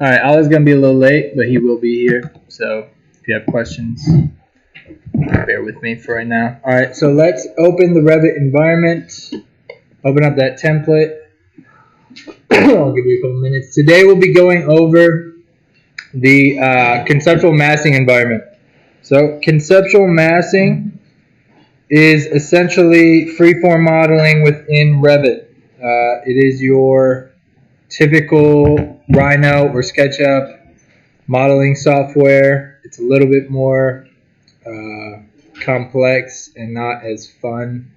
All right, Ali's gonna be a little late, but he will be here. So if you have questions, bear with me for right now. All right, so let's open the Revit environment. Open up that template. I'll give you a couple minutes. Today we'll be going over the conceptual massing environment. So conceptual massing is essentially freeform modeling within Revit. It is your typical Rhino or SketchUp modeling software. It's a little bit more complex and not as fun,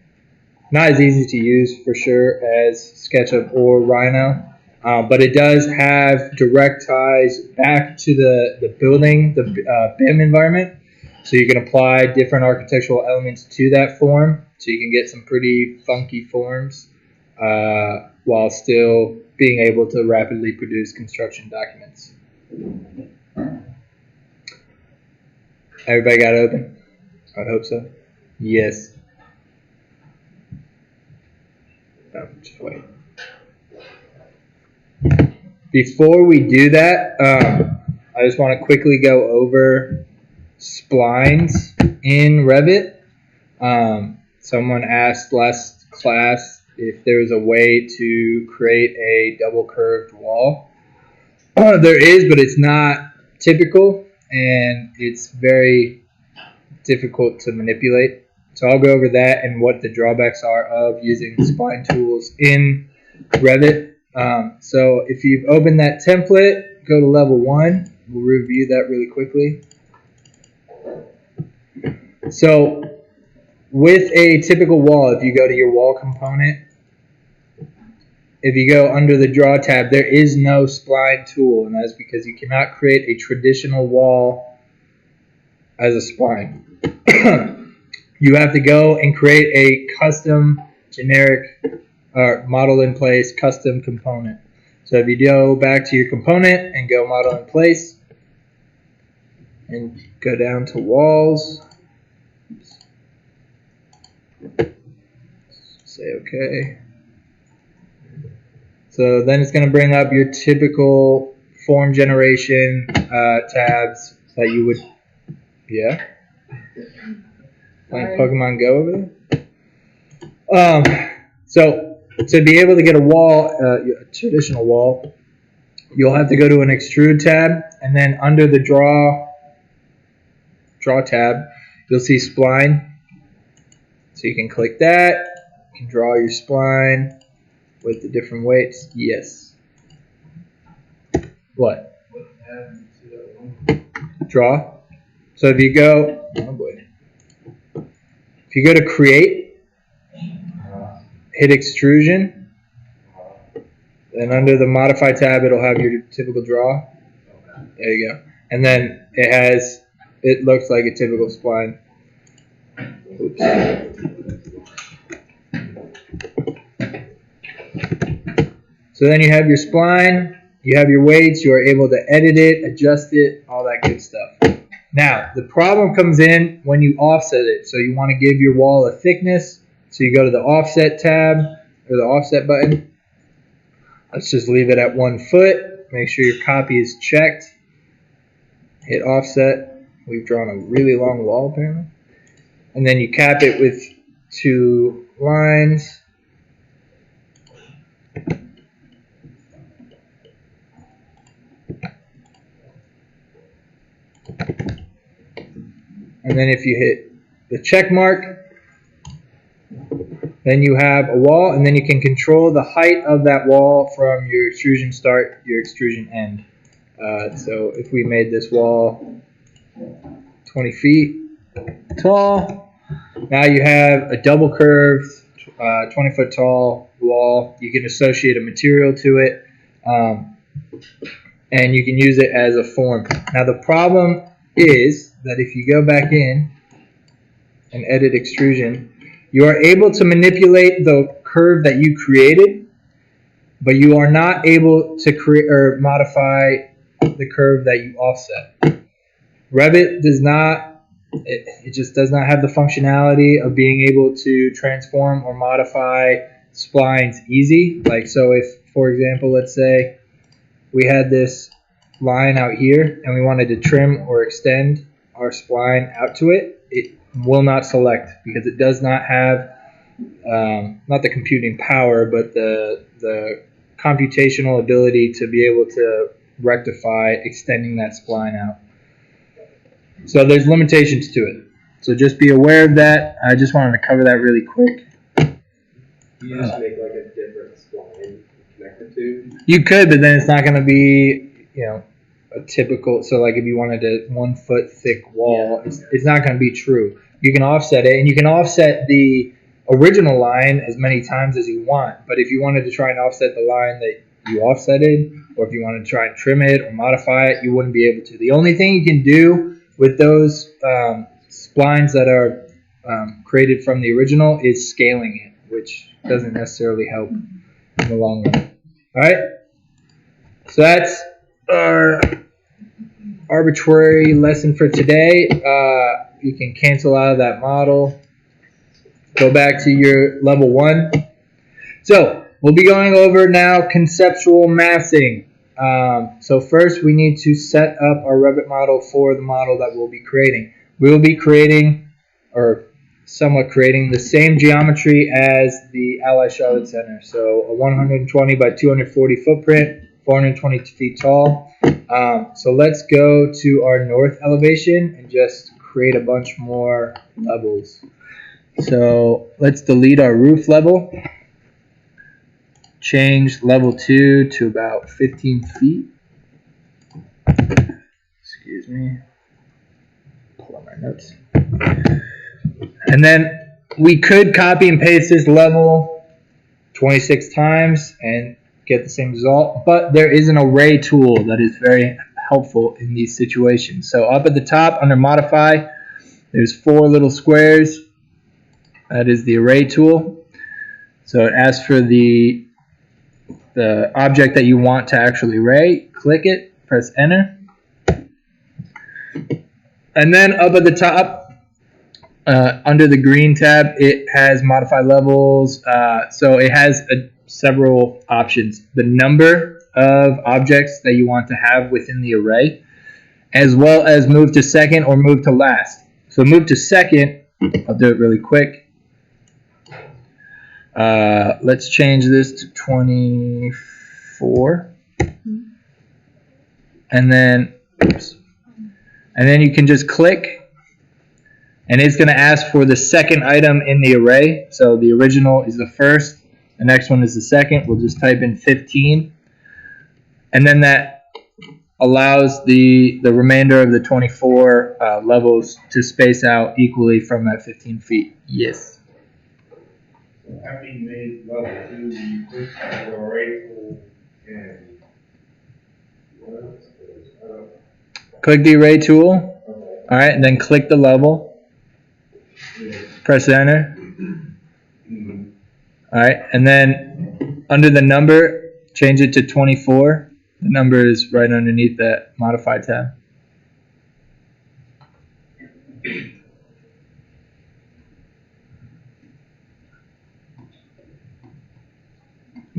not as easy to use for sure as SketchUp or Rhino, but it does have direct ties back to the building, the BIM environment, so you can apply different architectural elements to that form, so you can get some pretty funky forms while still being able to rapidly produce construction documents. Everybody got it open? I hope so. Yes. Oh, just wait. Before we do that, I just want to quickly go over splines in Revit. Someone asked last class if there was a way to create a double curved wall. There is, but it's not typical and it's very difficult to manipulate. So I'll go over that and what the drawbacks are of using spline tools in Revit. So if you've opened that template, go to level 1. We'll review that really quickly. So with a typical wall, if you go to your wall component, if you go under the draw tab, there is no spline tool, and that's because you cannot create a traditional wall as a spline. You have to go and create a custom generic model in place custom component. So if you go back to your component and go model in place and go down to walls, say okay. So then it's going to bring up your typical form generation tabs that you would, yeah, like Pokemon Go over there. So to be able to get a wall, a traditional wall, you'll have to go to an extrude tab, and then under the draw tab, you'll see spline. So you can click that, you can draw your spline with the different weights. Yes. What? Draw. So if you go, oh boy. If you go to create, hit extrusion, then under the modify tab, it'll have your typical draw. There you go. And then it looks like a typical spline. Oops. So then you have your spline, you have your weights, you are able to edit it, adjust it, all that good stuff. Now, the problem comes in when you offset it. So you want to give your wall a thickness. So you go to the offset tab, or the offset button. Let's just leave it at 1 foot. Make sure your copy is checked. Hit offset. We've drawn a really long wall apparently. And then you cap it with 2 lines. And then if you hit the check mark, then you have a wall, and then you can control the height of that wall from your extrusion start, your extrusion end. So if we made this wall 20 feet tall, now you have a double curved 20 foot tall wall. You can associate a material to it, and you can use it as a form. Now the problem is that if you go back in and edit extrusion, you are able to manipulate the curve that you created, but you are not able to create or modify the curve that you offset. Revit does not, it just does not have the functionality of being able to transform or modify splines easy. Like, so if, for example, let's say we had this spline out here and we wanted to trim or extend our spline out to it, it will not select because it does not have not the computing power, but the computational ability to be able to rectify extending that spline out. So there's limitations to it. So just be aware of that. I just wanted to cover that really quick. You just make like a different spline connected to? You could, but then it's not going to be, you know, a typical. So like if you wanted a 1 foot thick wall, it's not going to be true. You can offset it, and you can offset the original line as many times as you want. But if you wanted to try and offset the line that you offsetted, or if you wanted to try and trim it or modify it, you wouldn't be able to. The only thing you can do with those splines that are created from the original is scaling it, which doesn't necessarily help in the long run. All right, so that's our arbitrary lesson for today. You can cancel out of that model. Go back to your level 1. So we'll be going over now conceptual massing. So first we need to set up our Revit model for the model that we'll be creating. We'll be creating, or somewhat creating, the same geometry as the Ally Charlotte Center. So a 120 by 240 footprint, 420 feet tall. So let's go to our north elevation and just create a bunch more levels. So let's delete our roof level. Change level 2 to about 15 feet. Excuse me. Pull up my notes. And then we could copy and paste this level 26 times and get the same result, but there is an array tool that is very helpful in these situations. So up at the top under modify, there's 4 little squares. That is the array tool. So it asks for the object that you want to actually array. Click it, press enter. And then up at the top, under the green tab, it has modify levels. So it has several options. The number of objects that you want to have within the array, as well as move to second or move to last. So move to second, I'll do it really quick. Let's change this to 24. And then, oops. And then you can just click, and it's going to ask for the second item in the array. So the original is the first, the next one is the second. We'll just type in 15. And then that allows the remainder of the 24 levels to space out equally from that 15 feet. Yes. After you made level 2, you click the array tool and what else? Click the array tool. Okay. All right, and then click the level. Yeah. Press enter. Mm-hmm. All right, and then under the number, change it to 24. The number is right underneath that modify tab.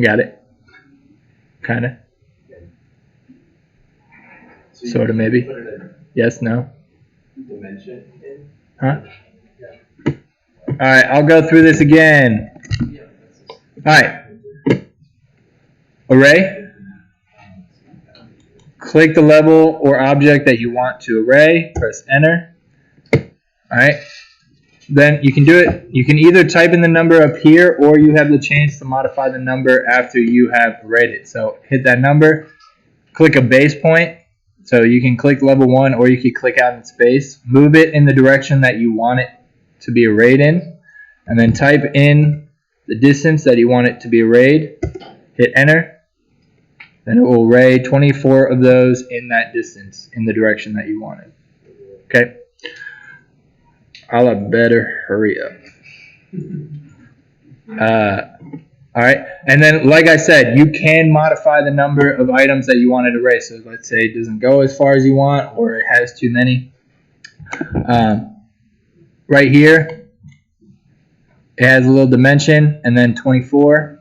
Got it? Kind of? So Sort of, maybe. Put in Yes, no? a dimension in? Huh? All right, I'll go through this again. All right. Array. Click the level or object that you want to array. Press enter. All right. Then you can do it. You can either type in the number up here, or you have the chance to modify the number after you have arrayed it. So hit that number. Click a base point. So you can click level 1, or you can click out in space. Move it in the direction that you want it to be arrayed in, and then type in the distance that you want it to be arrayed. Hit enter. Then it will array 24 of those in that distance in the direction that you want it. Okay. I'll better hurry up. All right, and then like I said, you can modify the number of items that you want to array. So let's say it doesn't go as far as you want, or it has too many. Right here, it has a little dimension, and then 24.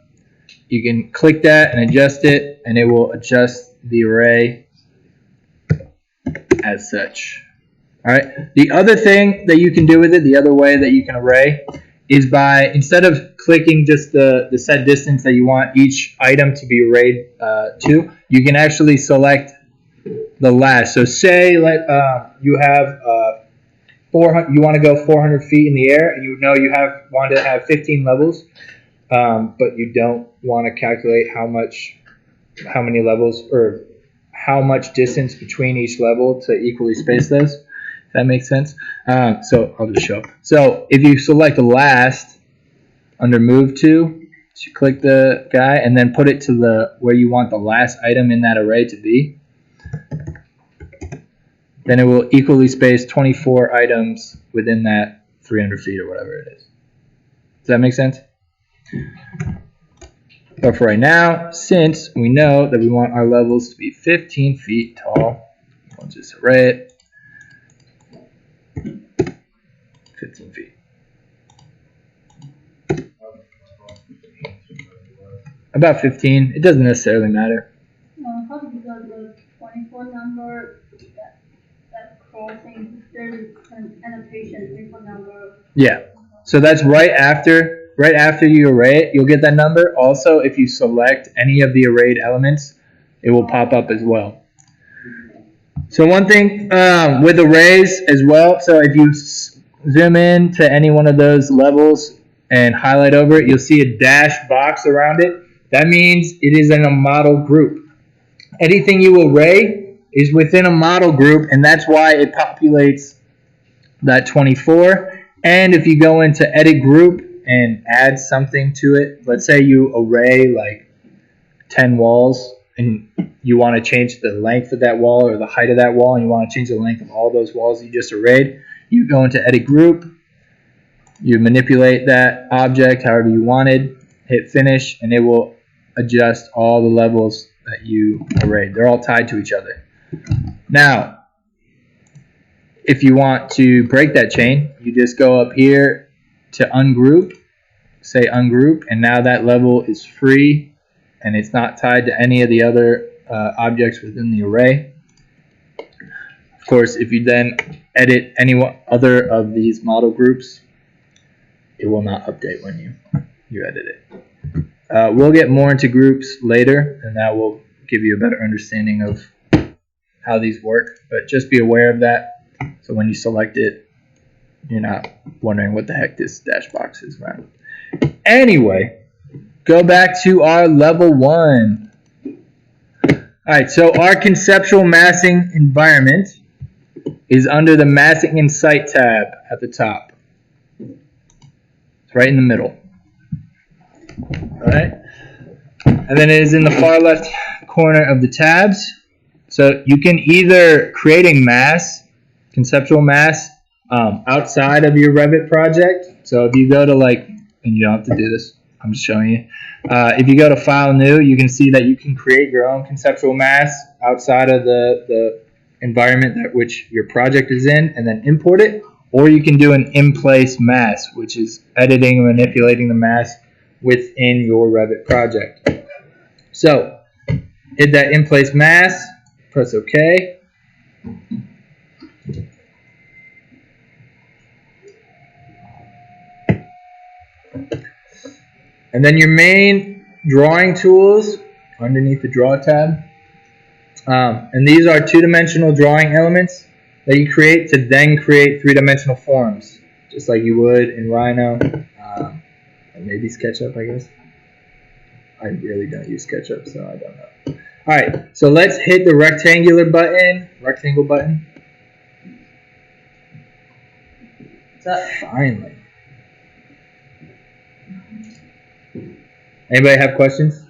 You can click that and adjust it, and it will adjust the array as such. All right. The other thing that you can do with it, the other way that you can array, is by, instead of clicking just the set distance that you want each item to be arrayed to, you can actually select the last. So say you have 400, you want to go 400 feet in the air, and you know you want to have 15 levels, but you don't want to calculate how many levels or how much distance between each level to equally space those. If that makes sense. So I'll just show. So if you select the last under move to, you click the guy and then put it to where you want the last item in that array to be. Then it will equally space 24 items within that 300 feet or whatever it is. Does that make sense? But for right now, since we know that we want our levels to be 15 feet tall, we'll just array it. 15 feet. About 15. It doesn't necessarily matter. How do you got the 24 number that crossing? There's an annotation 24 number. Yeah. So that's right after you array it, you'll get that number. Also, if you select any of the arrayed elements, it will pop up as well. So one thing with arrays as well, so if you zoom in to any one of those levels and highlight over it, you'll see a dash box around it. That means it is in a model group. Anything you array is within a model group, and that's why it populates that 24. And if you go into edit group and add something to it, let's say you array like 10 walls and you want to change the length of that wall or the height of that wall, and you want to change the length of all those walls you just arrayed, you go into edit group, you manipulate that object however you wanted, hit finish, and it will adjust all the levels that you arrayed. They're all tied to each other. Now, if you want to break that chain, you just go up here to ungroup, say ungroup, and now that level is free and it's not tied to any of the other objects within the array. Of course, if you then edit any other of these model groups, it will not update when you edit it. We'll get more into groups later, and that will give you a better understanding of how these work, but just be aware of that. So when you select it, you're not wondering what the heck this dash box is around. Anyway, go back to our level 1. Alright, so our conceptual massing environment is under the massing and site tab at the top. It's right in the middle. Alright, and then it is in the far left corner of the tabs. So you can either create a mass, conceptual mass, outside of your Revit project. So if you go to and you don't have to do this, I'm just showing you. If you go to File New, you can see that you can create your own conceptual mass outside of the environment that which your project is in, and then import it. Or you can do an in-place mass, which is editing and manipulating the mass within your Revit project. So hit that in-place mass, press OK. And then your main drawing tools underneath the Draw tab. And these are two-dimensional drawing elements that you create to then create three-dimensional forms, just like you would in Rhino, and maybe SketchUp, I guess. I really don't use SketchUp, so I don't know. All right, so let's hit the rectangle button. Finally. Anybody have questions?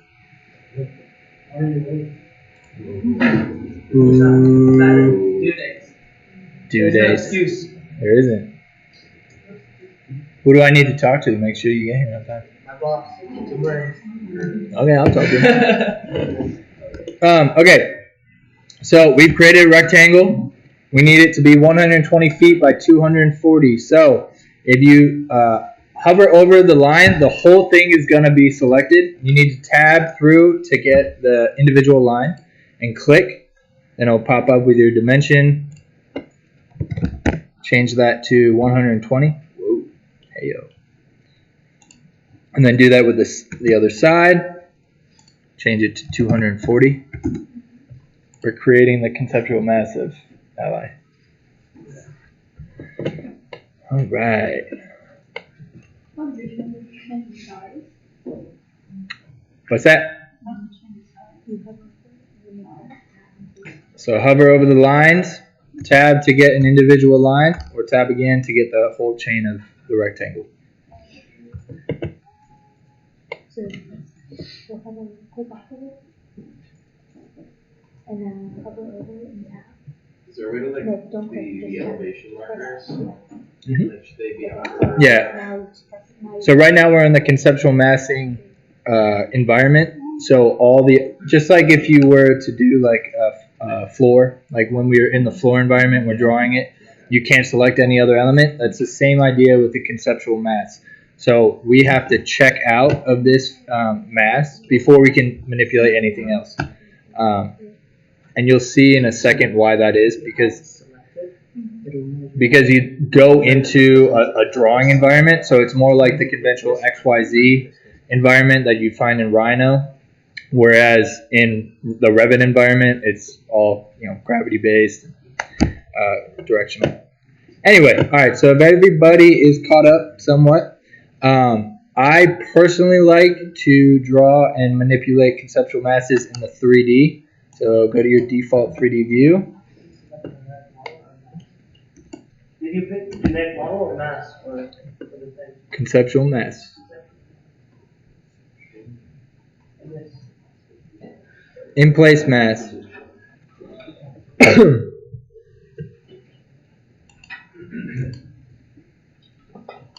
Due days. There isn't. Who do I need to talk to make sure you get here on time? My boss. Okay, I'll talk to him. Okay, so we've created a rectangle. We need it to be 120 feet by 240. So if you hover over the line, the whole thing is going to be selected. You need to tab through to get the individual line and click. Then it'll pop up with your dimension Change that to 120. Whoa, hey yo. And then do that with the other side. Change it to 240. We're creating the conceptual mass of Ally. All right. What's that? So hover over the lines, tab to get an individual line, or tab again to get the whole chain of the rectangle. So we'll hover, click off of it, and then hover over it and tab. Is there a way to like No, don't click, the just elevation markers? Mhm. Like, should they be on? Yeah. Now just press it. Now So right now we're in the conceptual massing environment. So all the, just like if you were to do like a floor, like when we were in the floor environment, we're drawing it, you can't select any other element. That's the same idea with the conceptual mass. So we have to check out of this mass before we can manipulate anything else. And you'll see in a second why that is, because you go into a drawing environment, so it's more like the conventional XYZ environment that you find in Rhino, whereas in the Revit environment, it's all gravity based, directional. Anyway, all right. So if everybody is caught up somewhat, I personally like to draw and manipulate conceptual masses in the 3D. So go to your default 3D view. Did you pick connect model or mass for the thing? Conceptual mass. In place mass.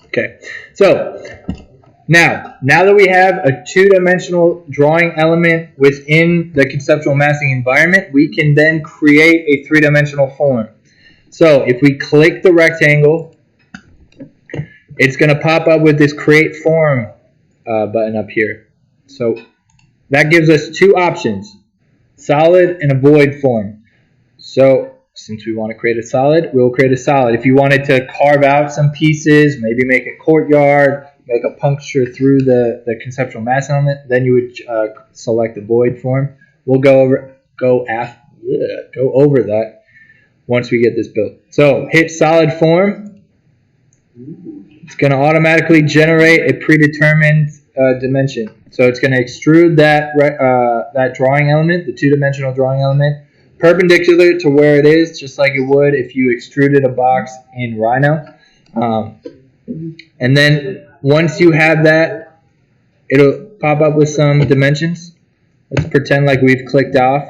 Okay, so now that we have a two-dimensional drawing element within the conceptual massing environment, we can then create a three-dimensional form. So if we click the rectangle, it's going to pop up with this create form button up here. So that gives us two options, solid and a void form. So since we want to create a solid, we'll create a solid. If you wanted to carve out some pieces, maybe make a courtyard, make a puncture through the conceptual mass element, then you would select the void form. We'll go over that once we get this built. So hit solid form. It's going to automatically generate a predetermined dimension. So it's going to extrude that drawing element, the two-dimensional drawing element, perpendicular to where it is, just like it would if you extruded a box in Rhino. And then once you have that, it'll pop up with some dimensions. Let's pretend like we've clicked off.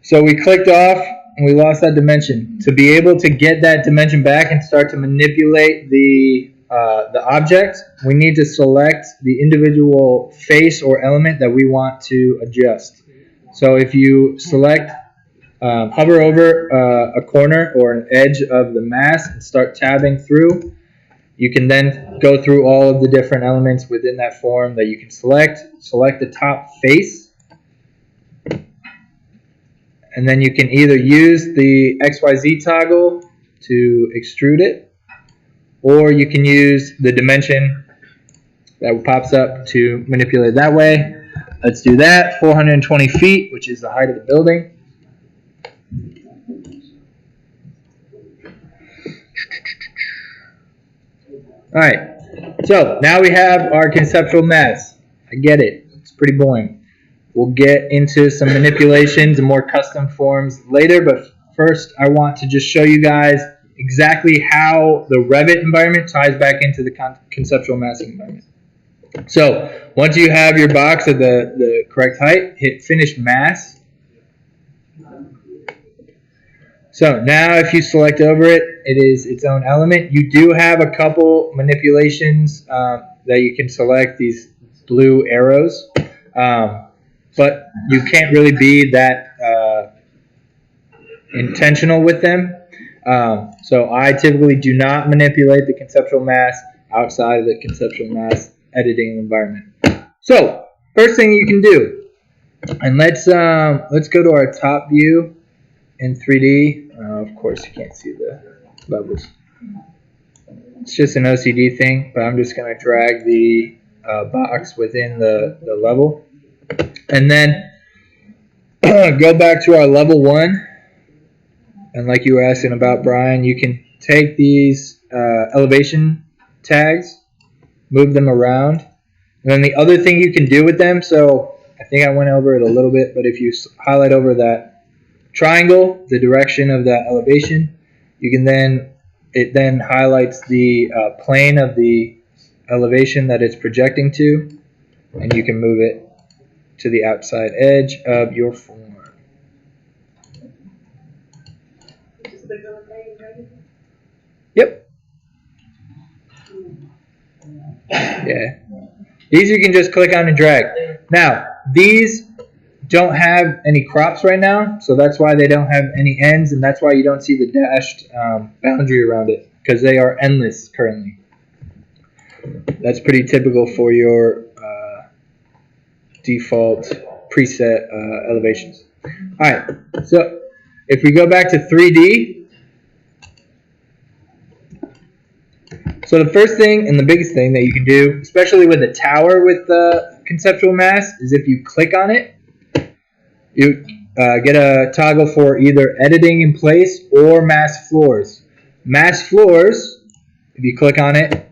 So we clicked off and we lost that dimension. To be able to get that dimension back and start to manipulate the object, we need to select the individual face or element that we want to adjust. So if you select, hover over a corner or an edge of the mass and start tabbing through, you can then go through all of the different elements within that form that you can select. Select the top face, and then you can either use the XYZ toggle to extrude it, or you can use the dimension that pops up to manipulate it that way. Let's do that, 420 feet, which is the height of the building. All right, so now we have our conceptual mass. I get it, it's pretty boring. We'll get into some manipulations and more custom forms later, but first I want to just show you guys exactly how the Revit environment ties back into the conceptual massing environment. So once you have your box at the correct height, hit finish mass. So now if you select over it, it is its own element. You do have a couple manipulations that you can select, these blue arrows, but you can't really be that intentional with them. So I typically do not manipulate the conceptual mass outside of the conceptual mass editing environment. So first thing you can do, and let's go to our top view in 3D. Of course, you can't see the levels. It's just an OCD thing, but I'm just going to drag the box within the level. And then go back to our level 1. And like you were asking about, Brian, you can take these elevation tags, move them around. And then the other thing you can do with them, so I think I went over it a little bit, but if you highlight over that triangle, the direction of that elevation, you can then, it then highlights the plane of the elevation that it's projecting to, and you can move it to the outside edge of your form. Yep. Yeah. These you can just click on and drag. Now, these don't have any crops right now, so that's why they don't have any ends, and that's why you don't see the dashed boundary around it, because they are endless currently. That's pretty typical for your default preset elevations. Alright, so if we go back to 3D, so the first thing and the biggest thing that you can do, especially with a tower with Conceptual Mass, is if you click on it, you get a toggle for either editing in place or mass floors. Mass floors, if you click on it,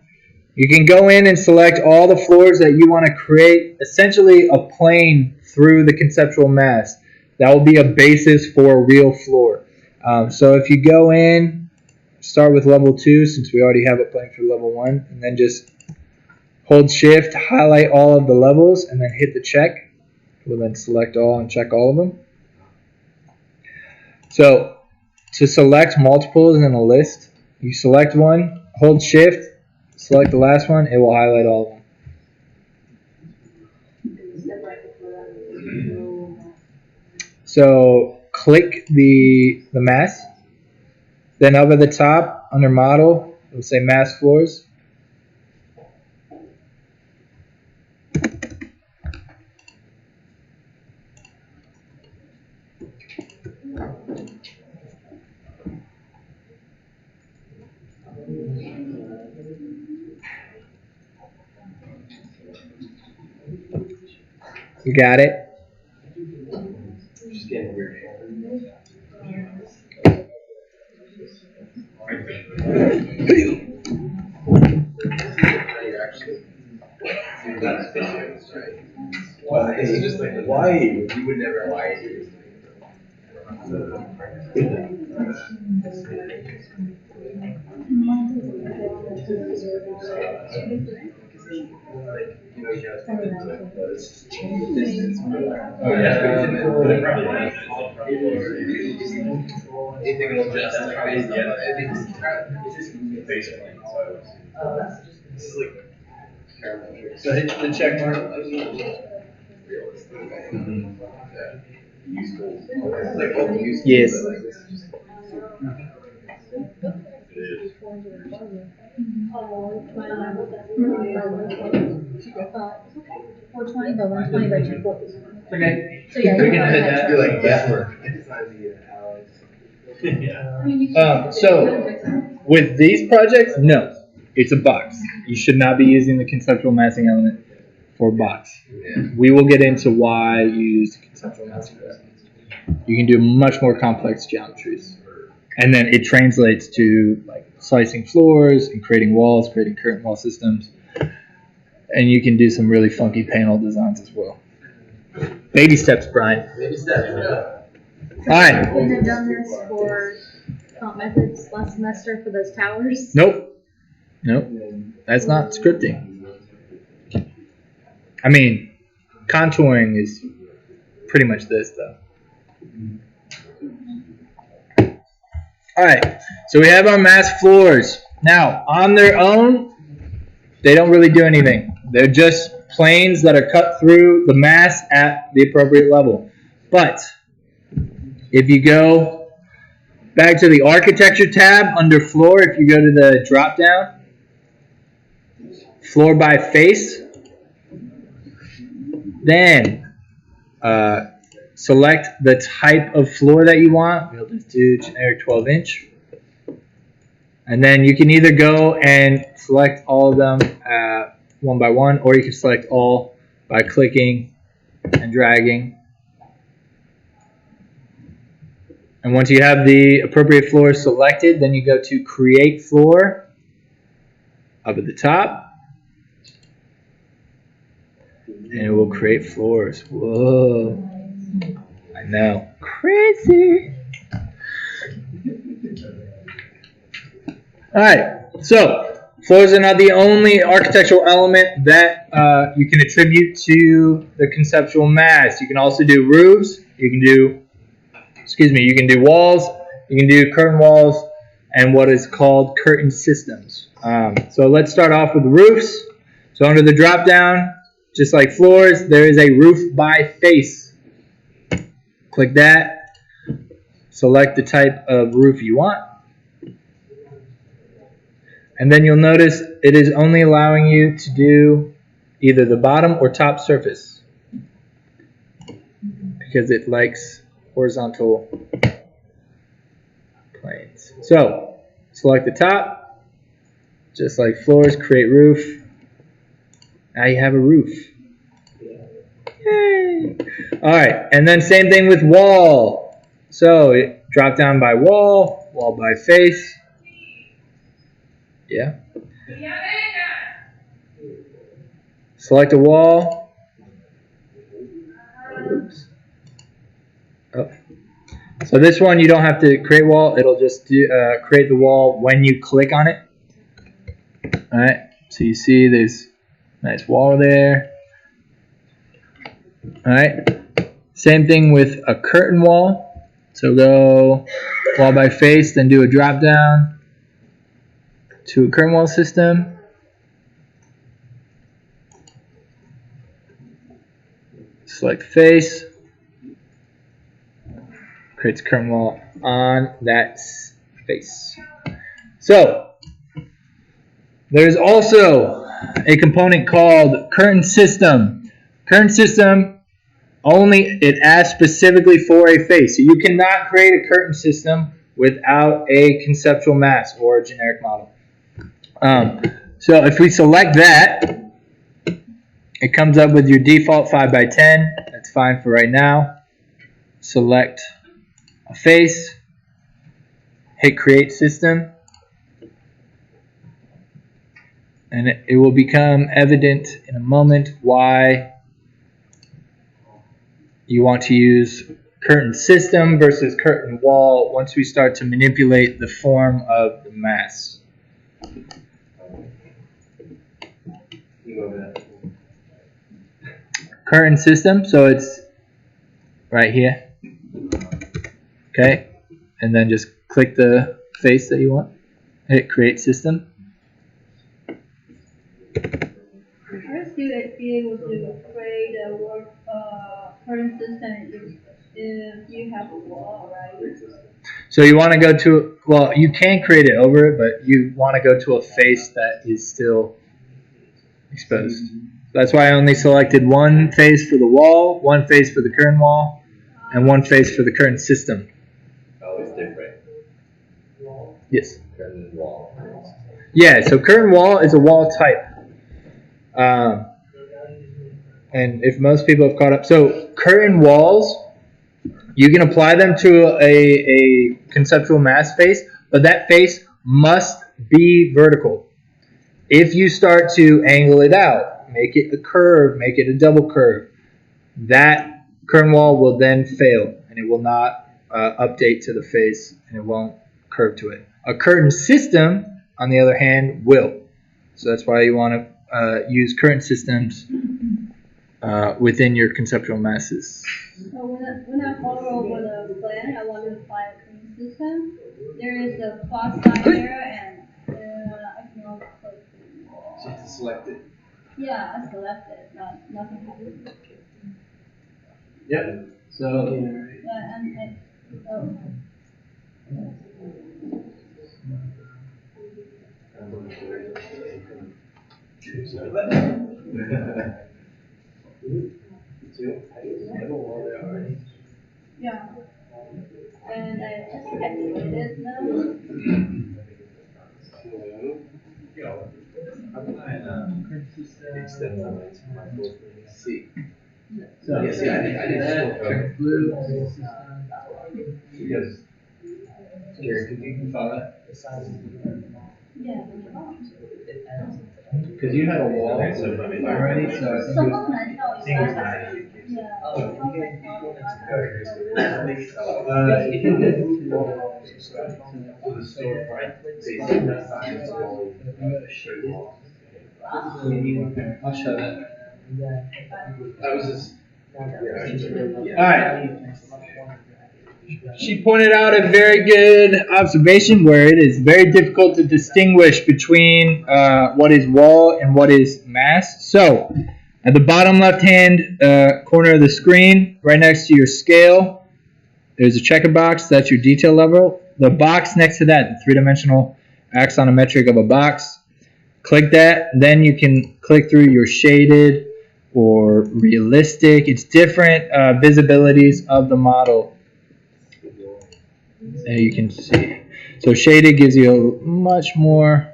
you can go in and select all the floors that you want to create, essentially a plane through the Conceptual Mass. That will be a basis for a real floor. So if you go in, start with level 2 since we already have a plane for level 1, and then just hold shift, highlight all of the levels, and then hit the check. We'll then select all and check all of them. So to select multiples in a list, you select one, hold shift, select the last one, it will highlight all of them. So click the mass, then up at the top under model, it will say mass floors. You got it? Just getting weird. Well, it's just like why you would never lie to you. Anything will just like based on it's just basically this is like parametric. So hit the check mark. Useful. Like all useful. Yes. Four 20 by 120 by 240. Okay. So yeah, We can edit that. You're like that work. So with these projects, no, it's a box. You should not be using the conceptual massing element for a box. We will get into why you use the conceptual massing element. You can do much more complex geometries, and then it translates to like slicing floors and creating walls, creating curtain wall systems, and you can do some really funky panel designs as well. Baby steps, Brian. Baby steps. All right. Wouldn't have done this for comp methods last semester for those towers. Nope. That's not scripting. I mean, contouring is pretty much this, though. All right. So we have our mass floors. Now, on their own, they don't really do anything. They're just planes that are cut through the mass at the appropriate level. But if you go back to the architecture tab under floor, if you go to the drop down, floor by face, then select the type of floor that you want. We'll just do generic 12-inch. And then you can either go and select all of them one by one, or you can select all by clicking and dragging. And once you have the appropriate floor selected, then you go to Create Floor up at the top. And it will create floors. Whoa. I know. Crazy. Alright, so floors are not the only architectural element that you can attribute to the conceptual mass. You can also do roofs, you can do walls, you can do curtain walls, and what is called curtain systems. So let's start off with roofs. So under the drop down, just like floors, there is a roof by face. Click that, select the type of roof you want. And then you'll notice it is only allowing you to do either the bottom or top surface because it likes horizontal planes. So select the top, just like floors, create roof. Now you have a roof. Yay! Alright, and then same thing with wall. So drop down by wall, wall by face. Yeah. Select a wall. Oops. Oh. So this one you don't have to create wall. It'll just create the wall when you click on it. All right. So you see there's a nice wall there. All right. Same thing with a curtain wall. So go wall by face, then do a drop down to a curtain wall system. Select face. Creates a curtain wall on that face. So there's also a component called curtain system. Curtain system it asks specifically for a face. So you cannot create a curtain system without a conceptual mass or a generic model. So if we select that, it comes up with your default 5x10. That's fine for right now. Select a face, hit create system, and it will become evident in a moment why you want to use curtain system versus curtain wall once we start to manipulate the form of the mass. Curtain system, so it's right here. Okay, and then just click the face that you want. Hit create system. First, you would be able to create a current system if you have a wall, right? So you want to go to, well, you can create it over it, but you want to go to a face that is still exposed. That's why I only selected one face for the wall, one face for the curtain wall, and one face for the curtain system. Oh, it's different. Yes. Curtain wall. Yeah, so curtain wall is a wall type. And if most people have caught up, so curtain walls, you can apply them to a conceptual mass face, but that face must be vertical. If you start to angle it out, make it a curve, make it a double curve, that curtain wall will then fail, and it will not update to the face, and it won't curve to it. A curtain system, on the other hand, will. So that's why you want to use curtain systems within your conceptual masses. So when I hover over the plan, I want to apply a current system. There is a plus sign there, and I can only click the wall. So you have to select it. Yeah, I selected, but nothing happened. Yep. So. Yeah. And I just activated it now. I'm trying to extend my lights from my full see. So yeah, see, I didn't check blue because you saw that? Yeah. Because you had a wall already, so I think it was. 什么难道有 Singles I night. have yeah. Oh, How okay. can I You wanted have If you move the wall, So the storefront facing that side is all shade wall. I'll show that. That was just. Alright. She pointed out a very good observation where it is very difficult to distinguish between what is wall and what is mass. So, at the bottom left-hand corner of the screen, right next to your scale, there's a checker box. That's your detail level. The box next to that, the three-dimensional axonometric of a box, click that. Then you can click through your shaded or realistic. It's different visibilities of the model. There you can see. So shaded gives you a much more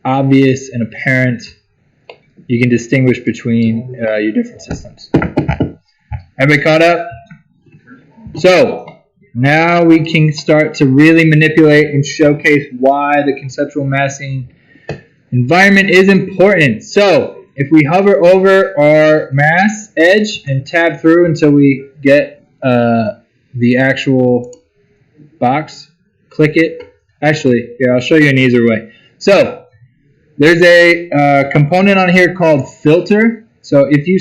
obvious and apparent. You can distinguish between your different systems. Everybody caught up? So now we can start to really manipulate and showcase why the conceptual massing environment is important. So if we hover over our mass edge and tab through until we get the actual box, click it. Actually, here, I'll show you an easier way. So there's a component on here called filter. So if you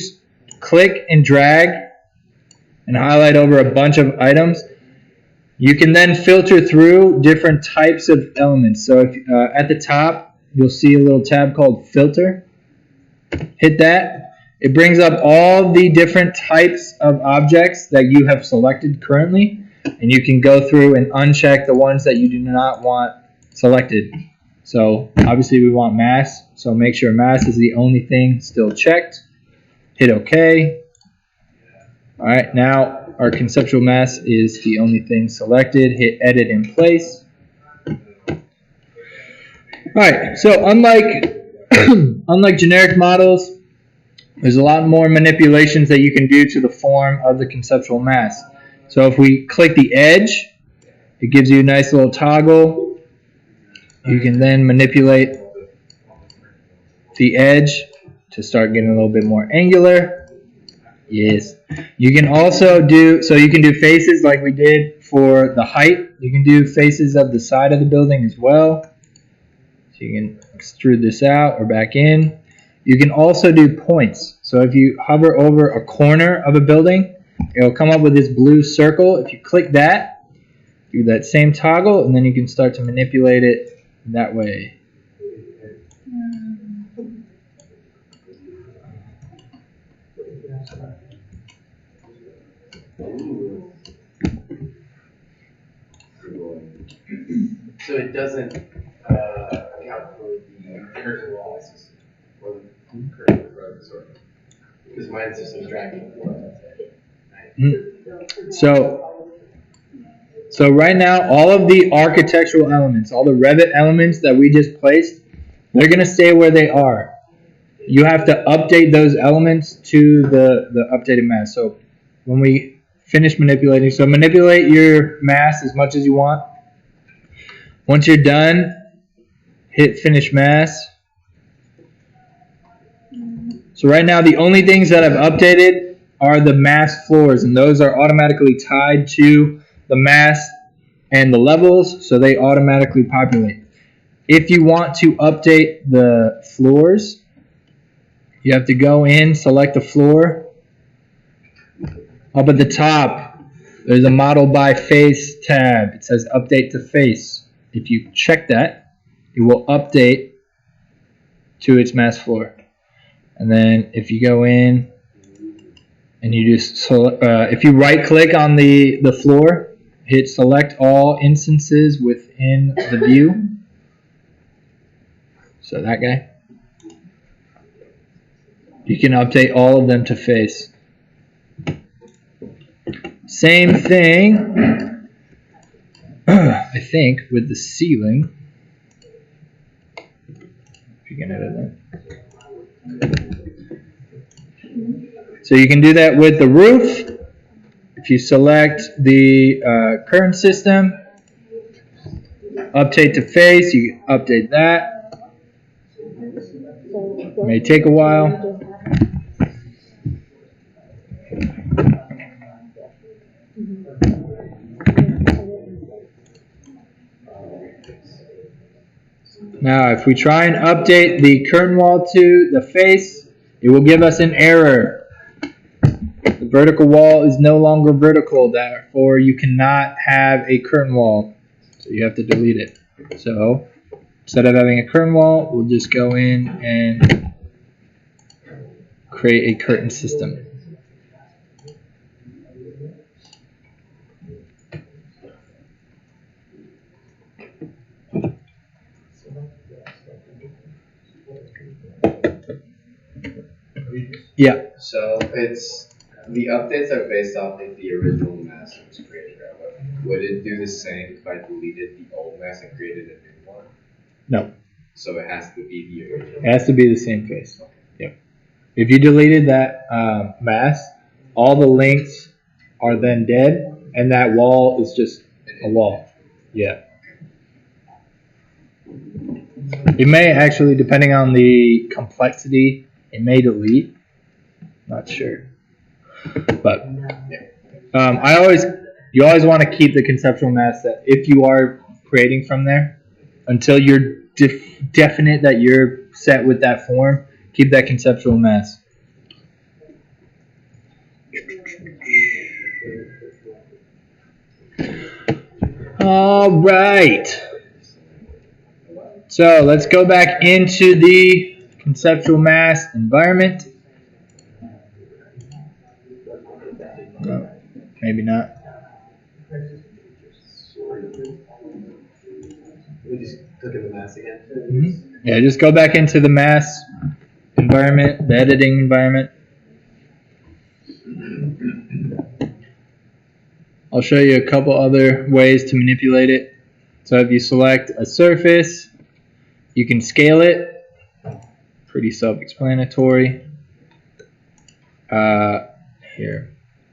click and drag and highlight over a bunch of items, you can then filter through different types of elements. So if at the top, you'll see a little tab called filter. Hit that. It brings up all the different types of objects that you have selected currently, and you can go through and uncheck the ones that you do not want selected. So obviously we want mass, so make sure mass is the only thing still checked. Hit OK. All right, now our conceptual mass is the only thing selected. Hit edit in place. All right, so unlike generic models, there's a lot more manipulations that you can do to the form of the conceptual mass. So if we click the edge, it gives you a nice little toggle. You can then manipulate the edge to start getting a little bit more angular. Yes. You can also do, so you can do faces like we did for the height. You can do faces of the side of the building as well. So you can extrude this out or back in. You can also do points. So if you hover over a corner of a building, it'll come up with this blue circle. If you click that, do that same toggle, and then you can start to manipulate it that way. So it doesn't account for the cursor walls or the cursor rows, or because mine's just a dragging floor. So right now, all of the architectural elements, all the Revit elements that we just placed, they're going to stay where they are. You have to update those elements to the updated mass. So when we finish manipulating, so manipulate your mass as much as you want. Once you're done, hit finish mass. So right now, the only things that I've updated are the mass floors, and those are automatically tied to the mass and the levels, so they automatically populate. If you want to update the floors, you have to go in, select the floor. Up at the top, there's a model by face tab. It says update to face. If you check that, it will update to its mass floor. And then if you go in and you just if you right click on the floor, hit select all instances within the view. So that guy. You can update all of them to face. Same thing, I think, with the ceiling. If you can edit that. So you can do that with the roof. If you select the current system, update to face, you can update that. It may take a while. Now, if we try and update the curtain wall to the face, it will give us an error. The vertical wall is no longer vertical, therefore you cannot have a curtain wall. So you have to delete it. So instead of having a curtain wall, we'll just go in and create a curtain system. Yeah. So it's the updates are based off of the original mass that was created. Right? Would it do the same if I deleted the old mass and created a new one? No. So it has to be the original. It has to be the same face. Yep. If you deleted that mass, all the links are then dead, and that wall is just a wall. Yeah. It may actually, depending on the complexity, it may delete. Not sure. But you always want to keep the conceptual mass set if you are creating from there until you're definite that you're set with that form. Keep that conceptual mass. All right. So let's go back into the conceptual mass environment. No, maybe not. We just click in the mass again. Mm-hmm. Yeah, just go back into the mass environment, the editing environment. I'll show you a couple other ways to manipulate it. So if you select a surface, you can scale it. Pretty self-explanatory. Here.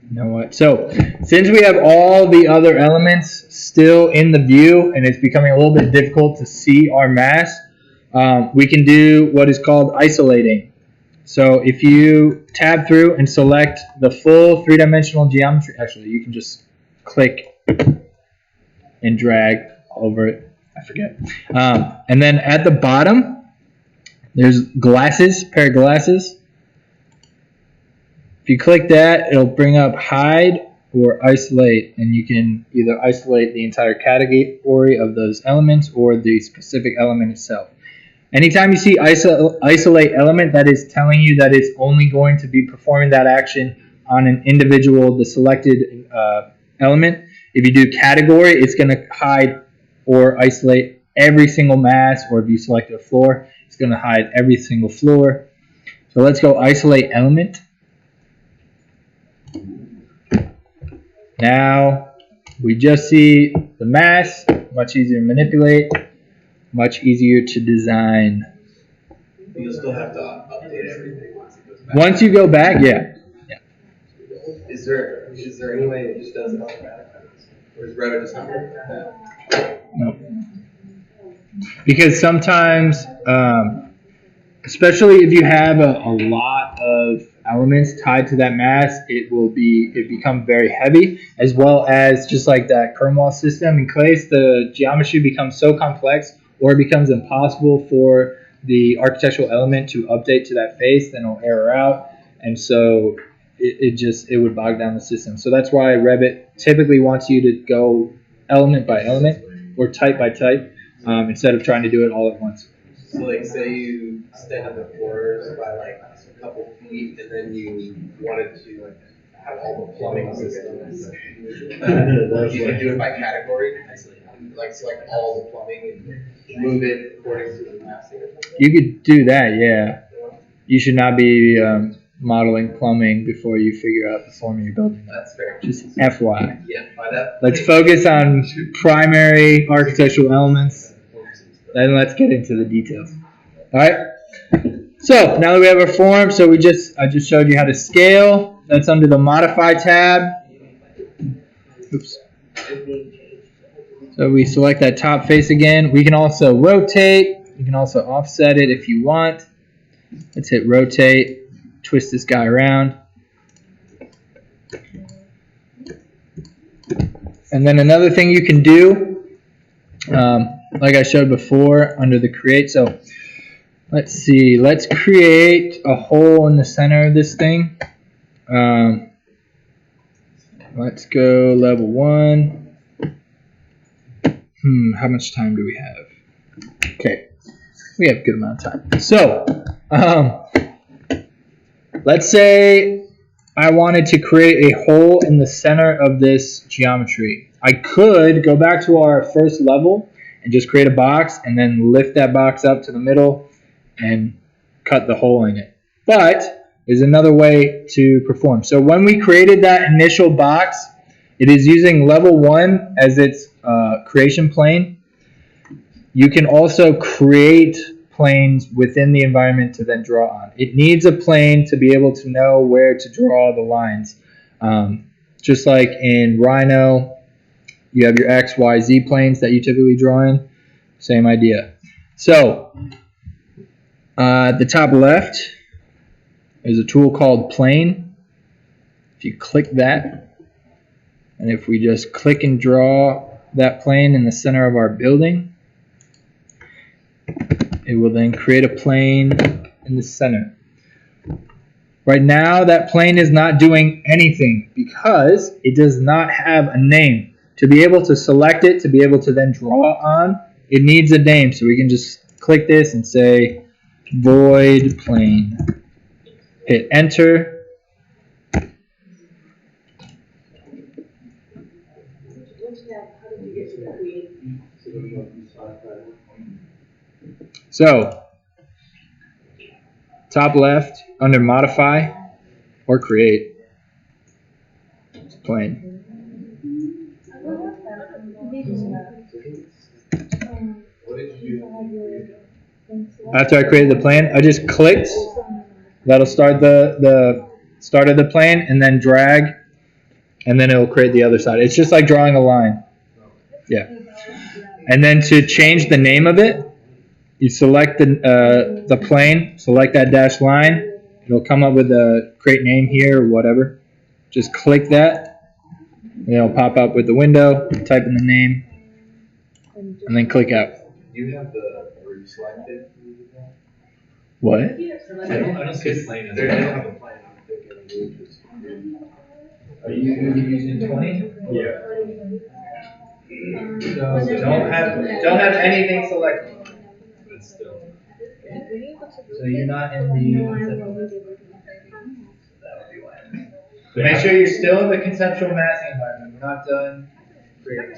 You know what? So since we have all the other elements still in the view and it's becoming a little bit difficult to see our mass, we can do what is called isolating. So if you tab through and select the full three-dimensional geometry, actually you can just click and drag over it. I forget. And then at the bottom, there's glasses, pair of glasses. If you click that, it'll bring up hide or isolate, and you can either isolate the entire category of those elements or the specific element itself. Anytime you see isolate element, that is telling you that it's only going to be performing that action on an individual, the selected element. If you do category, it's going to hide or isolate every single mass, or if you select a floor, it's going to hide every single floor. So let's go isolate element. Now we just see the mass, much easier to manipulate, much easier to design. You'll still have to update everything once it goes back. Once you go back, yeah. Is there any way it just does it automatically? Or is Revit just not working like that? No. Because sometimes, especially if you have a lot of elements tied to that mass, it become very heavy, as well as just like that curtain wall system in place, the geometry becomes so complex, or it becomes impossible for the architectural element to update to that face, then it'll error out, and so it would bog down the system. So that's why Revit typically wants you to go element by element or type by type, instead of trying to do it all at once. So like say you stand at the floors by like a couple feet and then you wanted to like have all the plumbing systems. You can do it by category, like select all the plumbing and move it according to the massing. You could do that, yeah. You should not be modeling plumbing before you figure out the form of your building. That's fair. Just FYI. Yeah, by that. Let's focus on primary architectural elements, then let's get into the details. All right. So now that we have our form, I just showed you how to scale. That's under the Modify tab. Oops. So we select that top face again. We can also rotate. You can also offset it if you want. Let's hit rotate. Twist this guy around. And then another thing you can do, like I showed before, under the create. So let's see. Let's create a hole in the center of this thing. Let's go level 1. How much time do we have? Okay, we have a good amount of time. So, let's say I wanted to create a hole in the center of this geometry. I could go back to our first level and just create a box and then lift that box up to the middle and cut the hole in it. But there's another way to perform. So when we created that initial box, it is using level 1 as its creation plane. You can also create planes within the environment to then draw on. It needs a plane to be able to know where to draw the lines. Just like in Rhino, you have your X, Y, Z planes that you typically draw in. Same idea. So, at the top left is a tool called Plane. If you click that, and if we just click and draw that plane in the center of our building, it will then create a plane in the center. Right now, that plane is not doing anything because it does not have a name. To be able to select it, to be able to then draw on, it needs a name. So we can just click this and say void plane. Hit enter. So, top left, under modify or create, it's plane. After I created the plane, I just clicked. That'll start the start of the plane, and then drag, and then it'll create the other side. It's just like drawing a line. Yeah. And then to change the name of it, you select the plane, select that dashed line. It'll come up with a create name here or whatever. Just click that, and it'll pop up with the window. Type in the name, and then click out. You have the word selected. What? I don't see plane. They don't have a plane. I'm thinking Are you using 20? Yeah. So don't have anything selected. But still. So you're not in the conceptual mass. That would be why. Make sure you're still in the conceptual massing environment. We're not done creating.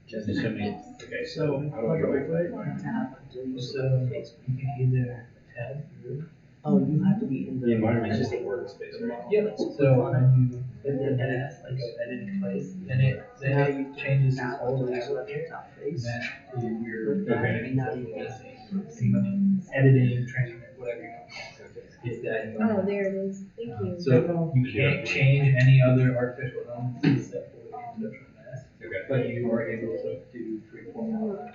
Just assuming. Okay, so how do I go back to that? So you can either tab. Oh, you have to be in The environment is just a workspace, right? Yep. So when you hit the edit, like edit place, then it changes this whole layout here. That you're editing, training, whatever you want. It's that environment. Oh, there it is. Thank you. So you can't change any other artificial elements except for the conceptual mass. Okay. But you are able to do freeform modeling.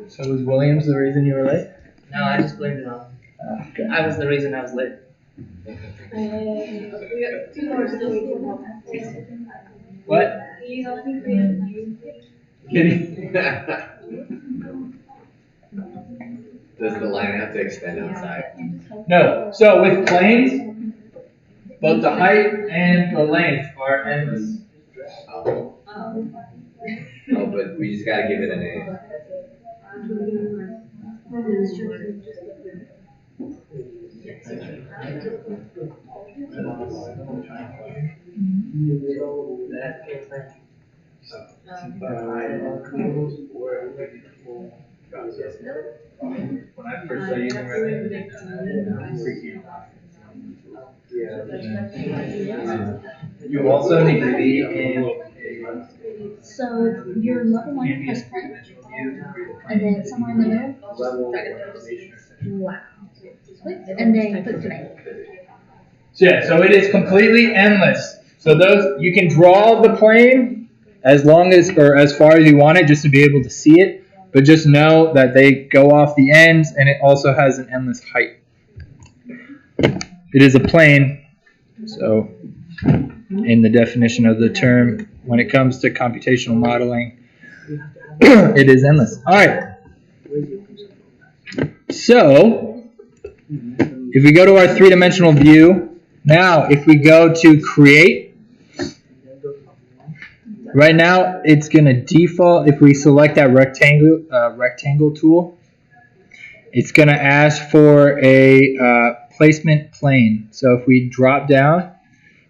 So was Williams the reason you were late? No, I just blamed it on. I was the reason I was late. What? Kidding. Does the line have to extend outside? No. So with planes, both the height and the length are endless. Oh. Oh, but we just gotta give it a name. When I first started using Revit, you also need to be in So your level one has plane, and then somewhere in the middle, wow. And then click to make. So yeah, so it is completely endless. So those you can draw the plane as long as or as far as you want it, just to be able to see it. But just know that they go off the ends, and it also has an endless height. It is a plane, so in the definition of the term, when it comes to computational modeling, it is endless. All right. So if we go to our three-dimensional view, now if we go to create, right now it's going to default, if we select that rectangle tool, it's going to ask for a placement plane. So if we drop down,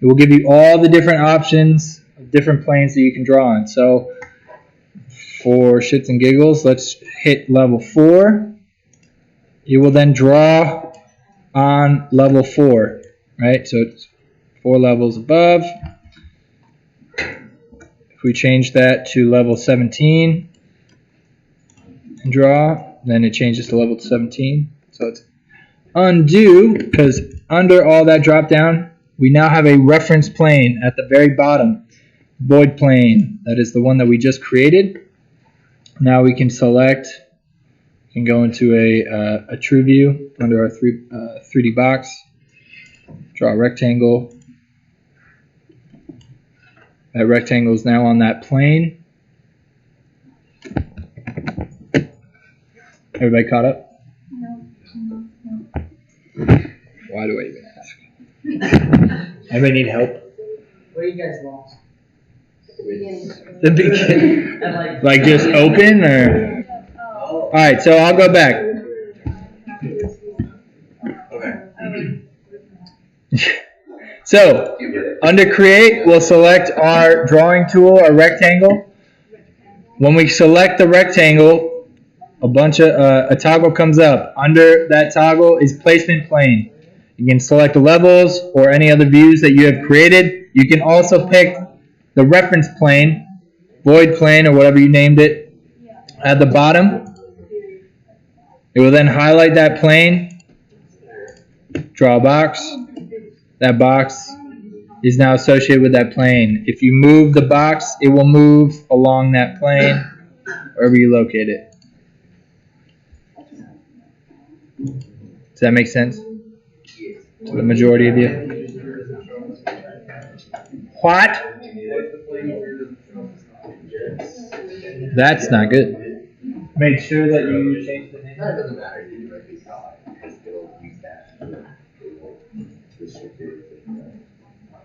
it will give you all the different options of different planes that you can draw on. So for shits and giggles, let's hit level 4. You will then draw on level 4, right? So it's 4 levels above. If we change that to level 17 and draw, then it changes to level 17. So it's undo, because under all that drop down, we now have a reference plane at the very bottom, void plane. That is the one that we just created. Now we can select, can go into a true view under our 3D box, draw a rectangle. That rectangle is now on that plane. Everybody caught up? No. Why do I even ask? Anybody need help? Where you guys lost? The beginning. Like just open or? All right, so I'll go back. So under create, we'll select our drawing tool, our rectangle. When we select the rectangle, a toggle comes up. Under that toggle is placement plane. You can select the levels or any other views that you have created. You can also pick the reference plane, void plane, or whatever you named it, at the bottom. It will then highlight that plane, draw a box. That box is now associated with that plane. If you move the box, it will move along that plane wherever you locate it. Does that make sense to the majority of you? What? That's not good. Make sure that you change the name. That doesn't matter. You can use that.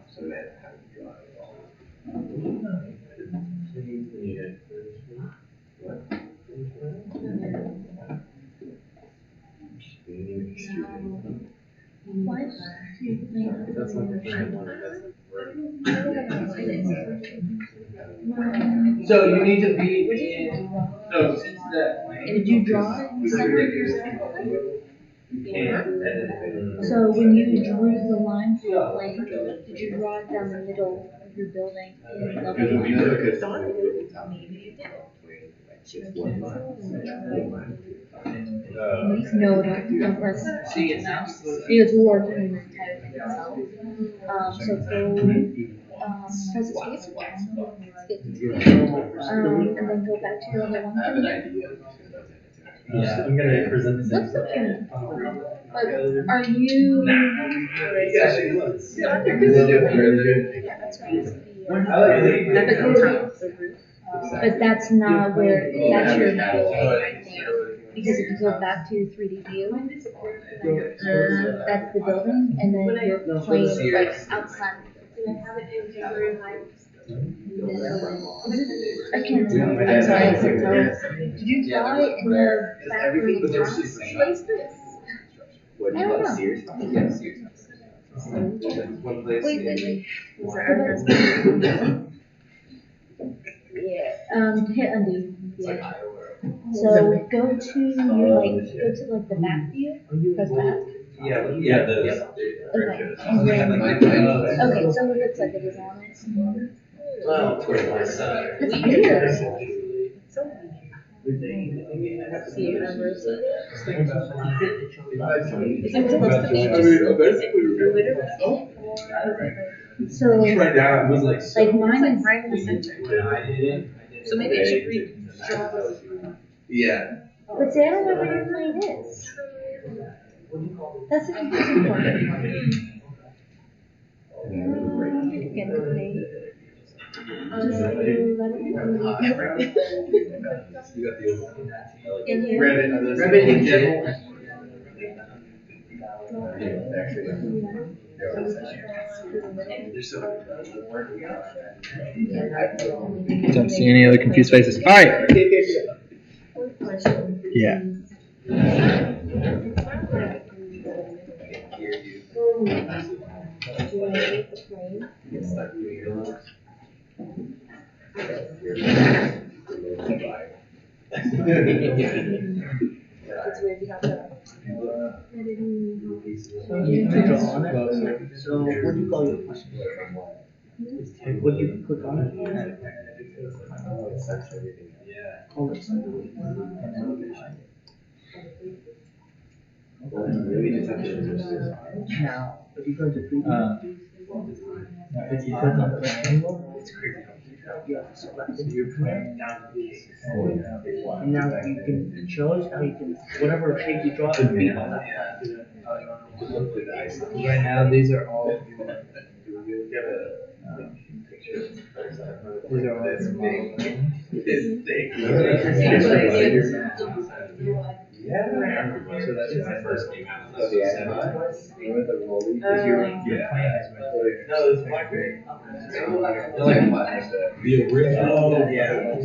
So that how you draw it all. So you need to be in. So since that plane. Did you draw it in the center of your circle? So when you drew the line for the plane, did you draw it down the middle of your building in level 1? No, don't press. See it now? Because we're working on the entire thing itself. So go, press escape. And then go back to your level 1 thing. Yeah, I'm gonna present the That's okay. But are you? Yeah, That's right. But that's not where, that's your building right there. Because if you go back to your 3D view, that's the building, and then your plane is like outside. I can't tell. I'm sorry, I can't tell. Did you draw it in the back room of the house? What do you want, Sears? Yeah, Sears. Wait. Yeah, hit undo. Yeah. So go to the back view, press back. Yeah, Okay, and then, okay, so it looks like it is on it. well, towards my side. It's weird. So, Right now, it was like mine is right in the center. So maybe I should redraw. Yeah. But see, I don't know where your plane is. That's the confusing part. Get the plane. Just let it in here. Revit in general. Don't see any other confused faces. All right. Yeah. It's weird you have to. So you need to draw on it. So what do you call your question? What do you click on it? Colors. Now, if you go to 3D, if you click on the rectangle, you have to select it. And now you can choose how you can, whatever shape you draw, it can be on that plan. Right now, these are all. These are all small. So that's when I first came out. No, it's blackberry. The original. Oh, yeah.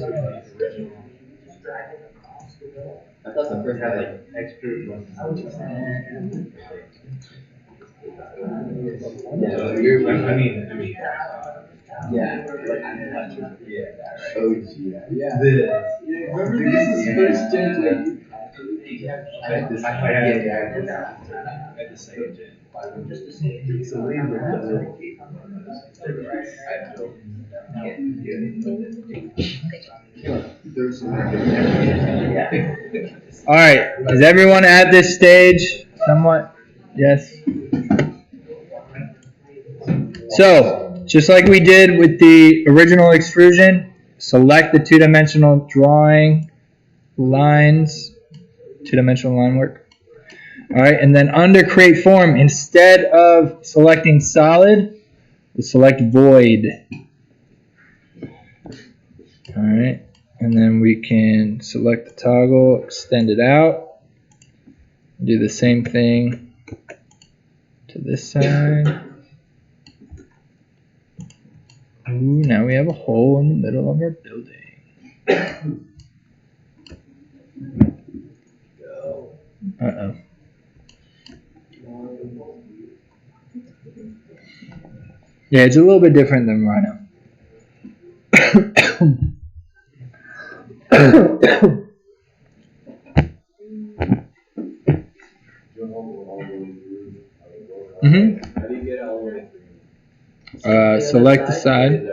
I thought the first had like extrusion. Yeah, I mean. Yeah. Oh, yeah. Remember this is first gen? I had this. I had the second gen. Just to see. So we All right. Is everyone at this stage? Somewhat? Yes. So, just like we did with the original extrusion, select the two-dimensional drawing lines, two-dimensional line work. All right, and then under create form, instead of selecting solid, we'll select void. All right, and then we can select the toggle, extend it out, do the same thing to this side. Ooh, now we have a hole in the middle of our building. Uh-oh. Yeah, it's a little bit different than Rhino. Mm-hmm. How do you get all the way through? Select the side.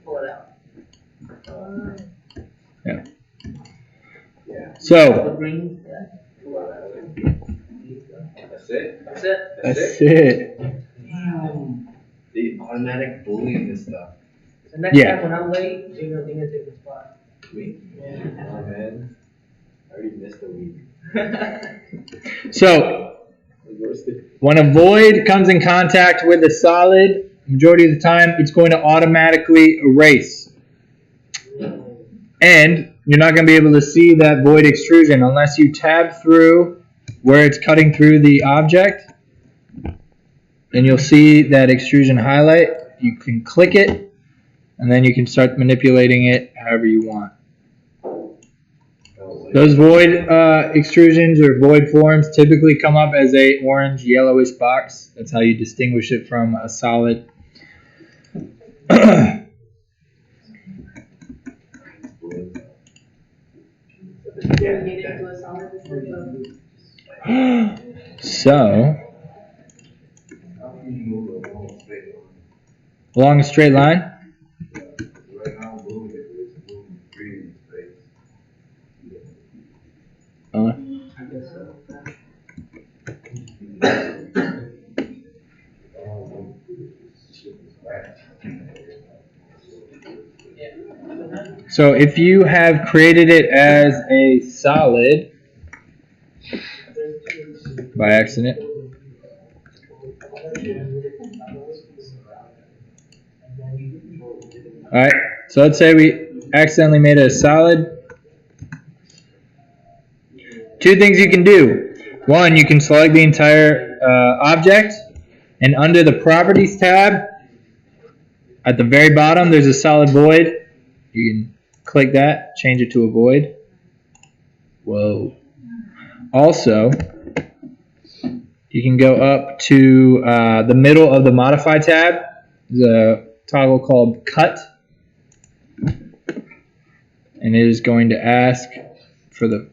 Pull it out. Yeah. Yeah. So, The green. That's it? That's it. that's it. Damn. The automatic bullying this stuff. So next Yeah. time when I'm late, you're gonna take the spot. Me? Oh man. I already missed a week. So, when a void comes in contact with a solid, majority of the time, it's going to automatically erase. And you're not going to be able to see that void extrusion unless you tab through where it's cutting through the object. And you'll see that extrusion highlight. You can click it, and then you can start manipulating it however you want. Those void extrusions or void forms typically come up as a orange yellowish box. That's how you distinguish it from a solid. Yeah. Made it into a solid instead of. So, How can you move a long straight line? along a straight line. Right now, moving it, it's moving freely in space. I guess so. So if you have created it as a solid by accident, all right. So let's say we accidentally made it a solid. Two things you can do. One, you can select the entire object, and under the Properties tab, at the very bottom, there's a solid void. You can click that, change it to a void. Whoa. Also, you can go up to the middle of the Modify tab. There's a toggle called Cut. And it is going to ask for the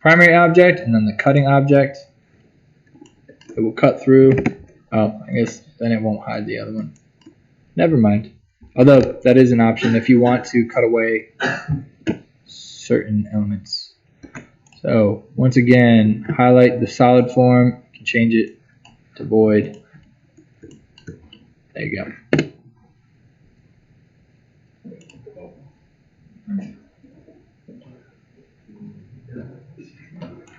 primary object and then the cutting object. It will cut through. Oh, I guess then it won't hide the other one. Never mind. Although that is an option if you want to cut away certain elements. So once again, highlight the solid form. You can change it to void. There you go.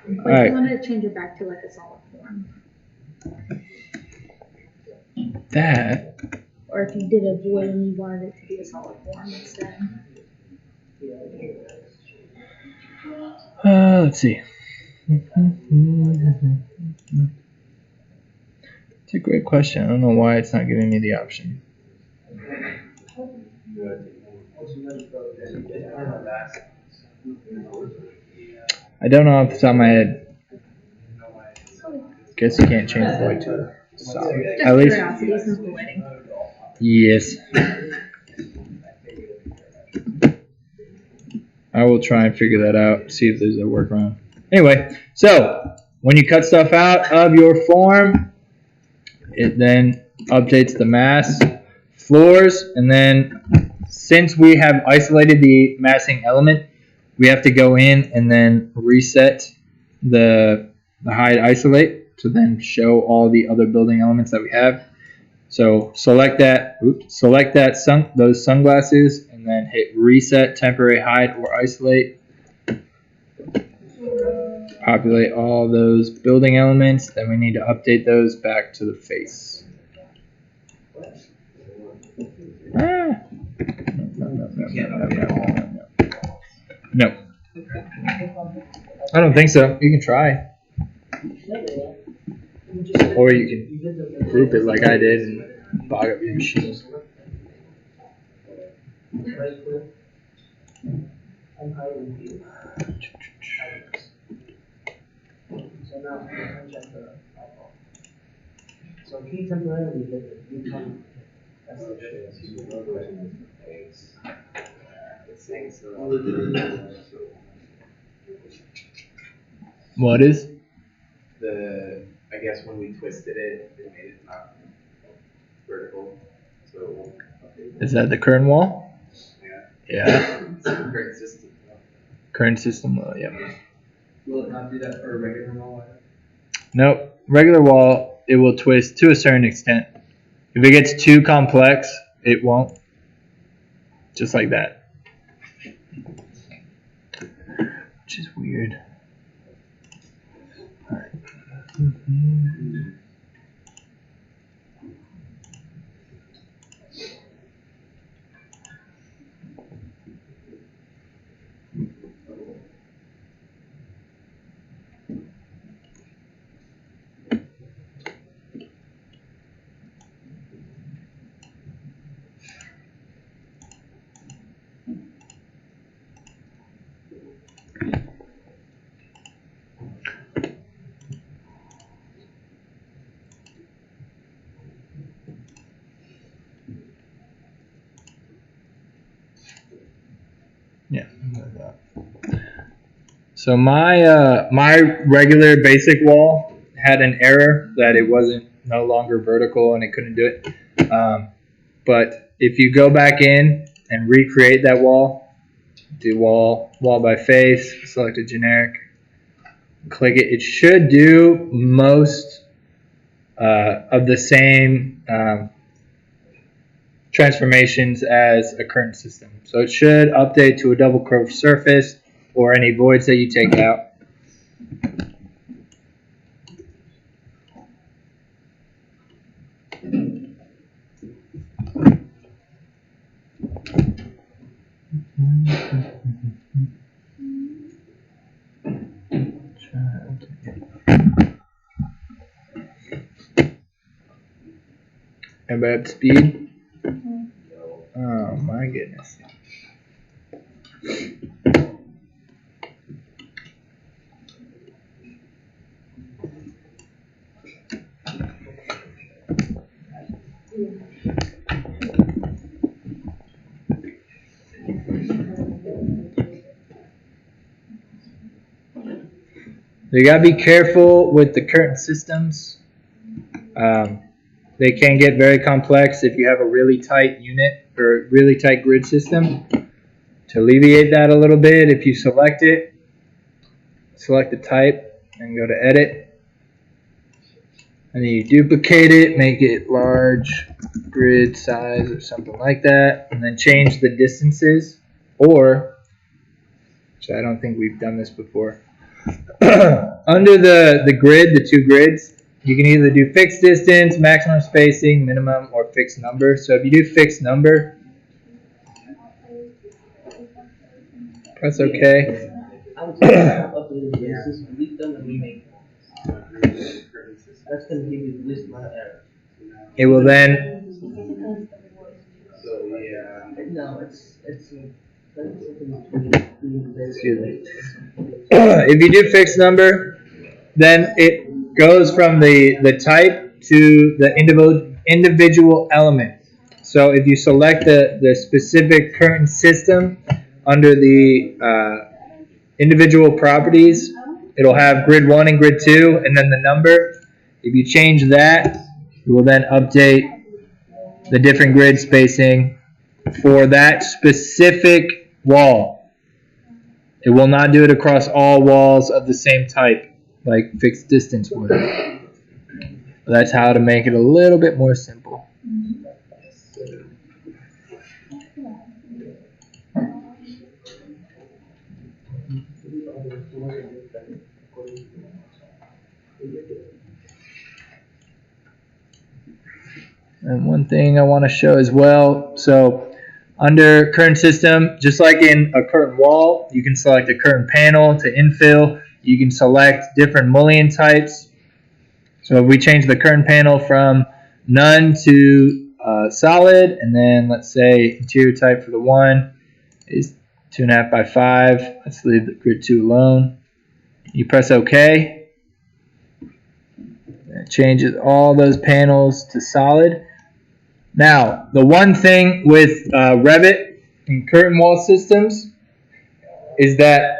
Like Alright. you want to change it back to like a solid form. That. Or if you did a void and you wanted it to be a solid form instead. Let's see. It's a great question. I don't know why it's not giving me the option. I don't know off the top of my head. Guess you can't change void to solid. Just At least. curiosity since we're waiting. Yes. I will try and figure that out, see if there's a workaround. Anyway, so when you cut stuff out of your form, it then updates the mass floors, and then since we have isolated the massing element, we have to go in and then reset the hide isolate to then show all the other building elements that we have. So select that, those sunglasses, and then hit reset, temporary hide, or isolate. Populate all those building elements. Then we need to update those back to the face. No. I don't think so. You can try. Or you can group it like I did and bog up your machine. So he temporarily did it. You come. What is? I guess when we twisted it, it made it not vertical. So. Is that the current wall? Yeah. Yeah. It's the current system. Current system wall, yeah. Will it not do that for a regular wall? Nope. Regular wall, it will twist to a certain extent. If it gets too complex, it won't. Just like that. Which is weird. Alright. Yeah. So my regular basic wall had an error that it wasn't no longer vertical and it couldn't do it. But if you go back in and recreate that wall, do wall by face, select a generic, click it. It should do most of the same transformations as a current system. So it should update to a double curved surface or any voids that you take out. Everybody up to speed? Oh my goodness. You gotta be careful with the current systems. They can get very complex if you have a really tight unit or really tight grid system. To alleviate that a little bit, if you select it, select the type and go to edit. And then you duplicate it, make it large grid size or something like that, and then change the distances. Or, which I don't think we've done this before, under the grid, the two grids, you can either do fixed distance, maximum spacing, minimum, or fixed number. So if you do fixed number, press OK. I would say updated basis, delete them and remake them. That's going to give you the least amount of error. It will then. So yeah. No, it's Excuse me. If you do fixed number, then it goes from the type to the individual element. So if you select the specific current system under the individual properties, it'll have grid 1 and grid 2 and then the number. If you change that, it will then update the different grid spacing for that specific wall. It will not do it across all walls of the same type like fixed distance would. That's how to make it a little bit more simple. And one thing I want to show as well, so under current system, just like in a current wall, you can select a current panel to infill. You can select different mullion types. So if we change the current panel from none to solid, and then let's say interior type for the 1 is 2.5 by 5. Let's leave the grid 2 alone. You press OK. It changes all those panels to solid. Now, the one thing with Revit and curtain wall systems is that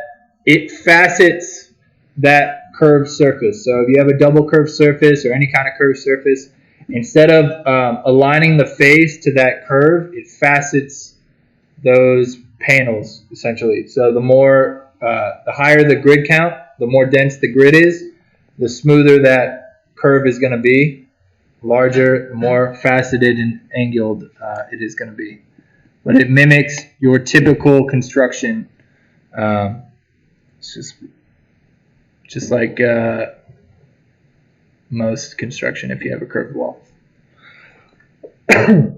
it facets that curved surface. So if you have a double curved surface or any kind of curved surface, instead of aligning the face to that curve, it facets those panels essentially. So the higher the grid count, the more dense the grid is, the smoother that curve is going to be. Larger, the more faceted and angled it is going to be. But it mimics your typical construction. It's just like most construction if you have a curved wall. Does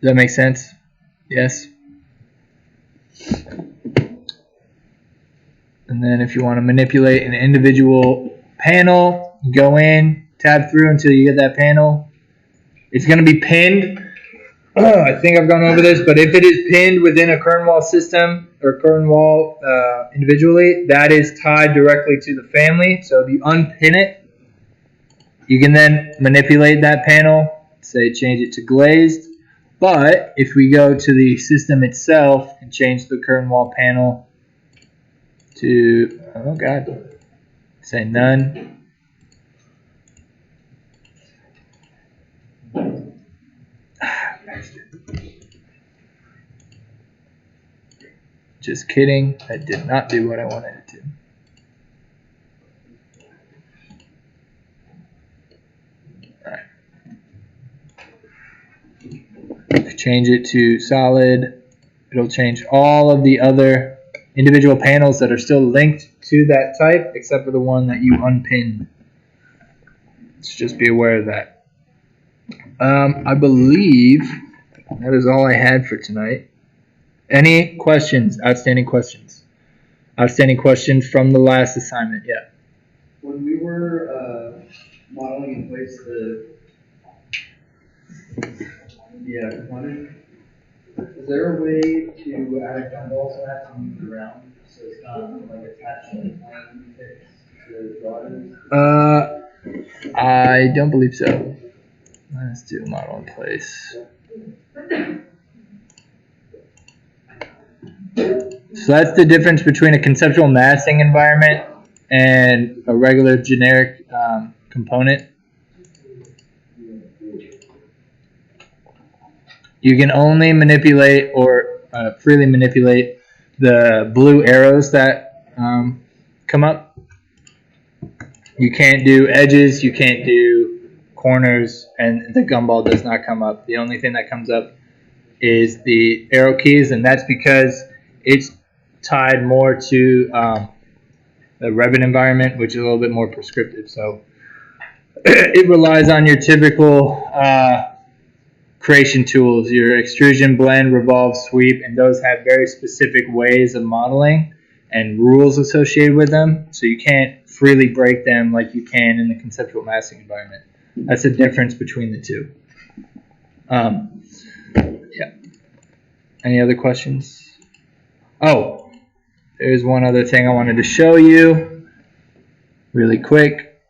that make sense? Yes? And then if you want to manipulate an individual panel, you go in, tab through until you get that panel. It's going to be pinned. I think I've gone over this, but if it is pinned within a curtain wall system or curtain wall individually, that is tied directly to the family. So if you unpin it, you can then manipulate that panel, say change it to glazed, But if we go to the system itself and change the curtain wall panel to, oh God, say none. Just kidding, that did not do what I wanted it to. Change it to solid. It'll change all of the other individual panels that are still linked to that type, except for the one that you unpinned. So just be aware of that. I believe that is all I had for tonight. Any questions? Outstanding questions? Outstanding questions from the last assignment? Yeah. When we were modeling in place the component, is there a way to add a gumball so that to move around so it's not like attached to the plane to draw it? I don't believe so. Let's do model in place. So that's the difference between a conceptual massing environment and a regular generic component. You can only manipulate or freely manipulate the blue arrows that come up. You can't do edges, you can't do corners, and the gumball does not come up. The only thing that comes up is the arrow keys, and that's because it's tied more to the Revit environment, which is a little bit more prescriptive. So it relies on your typical creation tools, your extrusion, blend, revolve, sweep, and those have very specific ways of modeling and rules associated with them. So you can't freely break them like you can in the conceptual massing environment. That's the difference between the two. Yeah. Any other questions? Oh, there's one other thing I wanted to show you really quick.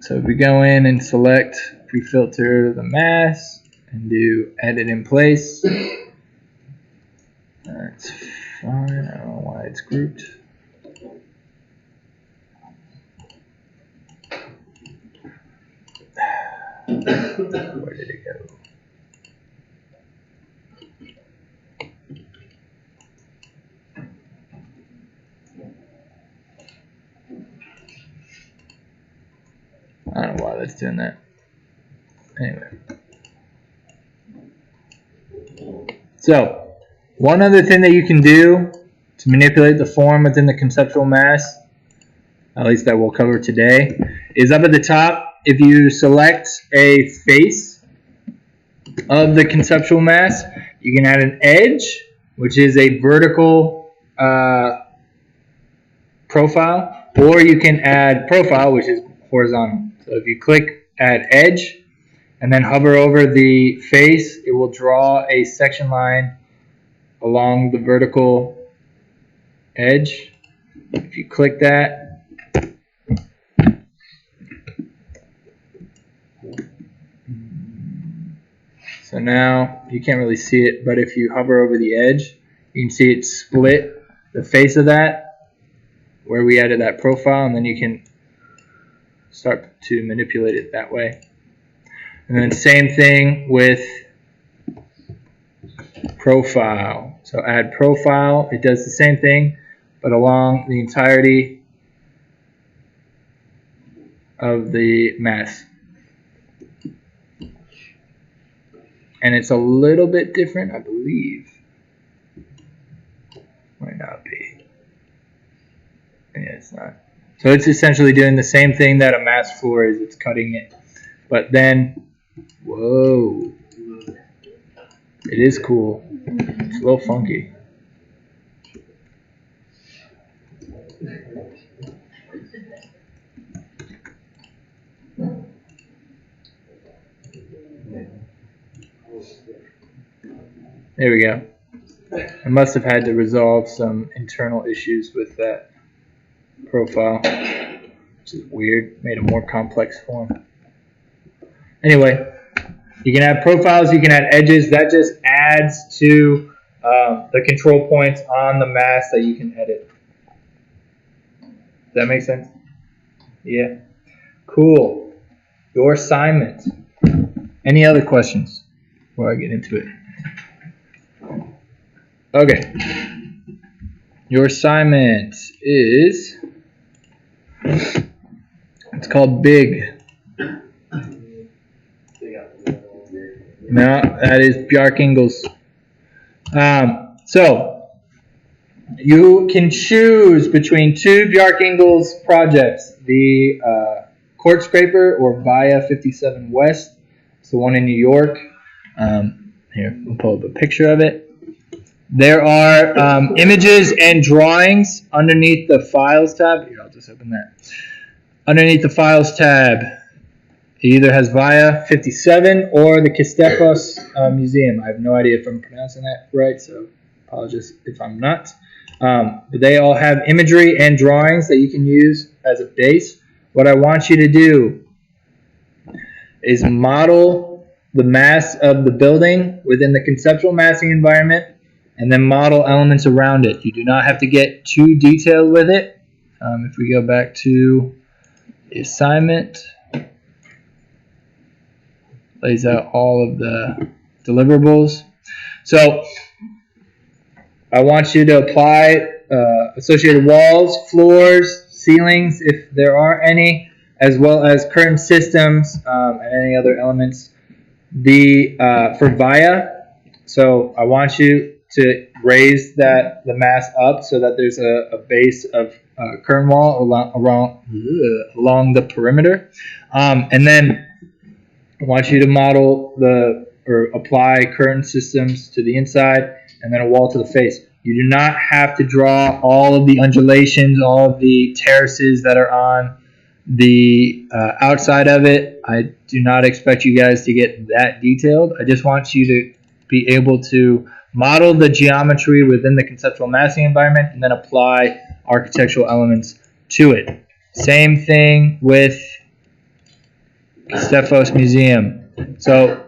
So if we go in and select, we filter the mass and do edit in place. That's fine. I don't know why it's grouped. Where did it go? I don't know why that's doing that. Anyway. So, one other thing that you can do to manipulate the form within the conceptual mass, at least that we'll cover today, is up at the top. If you select a face of the conceptual mass, you can add an edge, which is a vertical profile, or you can add profile, which is horizontal. So if you click add edge and then hover over the face, it will draw a section line along the vertical edge. If you click that, so now you can't really see it, but if you hover over the edge, you can see it split the face of that where we added that profile, and then you can start to manipulate it that way. And then same thing with profile. So add profile, it does the same thing, but along the entirety of the mass. And it's a little bit different, I believe. Might not be. Yeah, it's not. So it's essentially doing the same thing that a mass floor is. It's cutting it. But then, whoa. It is cool. It's a little funky. There we go. I must have had to resolve some internal issues with that profile, which is weird. Made a more complex form. Anyway, You can add profiles, you can add edges. That just adds to the control points on the mass that you can edit. Does that make sense? Yeah. Cool. Your assignment. Any other questions before I get into it? Okay. Your assignment is, it's called Big. No, that is Bjarkingels. So, you can choose between two Bjarkingels projects, the Court Scraper or Via 57 West. It's the one in New York. Here, I'll pull up a picture of it. There are images and drawings underneath the Files tab. Here, I'll just open that. Underneath the Files tab, it either has Via 57 or the Kistefos Museum. I have no idea if I'm pronouncing that right, so apologize if I'm not. But they all have imagery and drawings that you can use as a base. What I want you to do is model the mass of the building within the conceptual massing environment, and then model elements around it. You do not have to get too detailed with it. If we go back to the assignment, lays out all of the deliverables. So I want you to apply associated walls, floors, ceilings, if there are any, as well as curtain systems and any other elements. For Via, so I want you to raise the mass up so that there's a base of curtain wall along the perimeter, and then I want you to model or apply curtain systems to the inside, and then a wall to the face. You do not have to draw all of the undulations, all of the terraces that are on the outside of it. I do not expect you guys to get that detailed. I just want you to be able to model the geometry within the conceptual massing environment and then apply architectural elements to it. Same thing with Kistefos Museum. So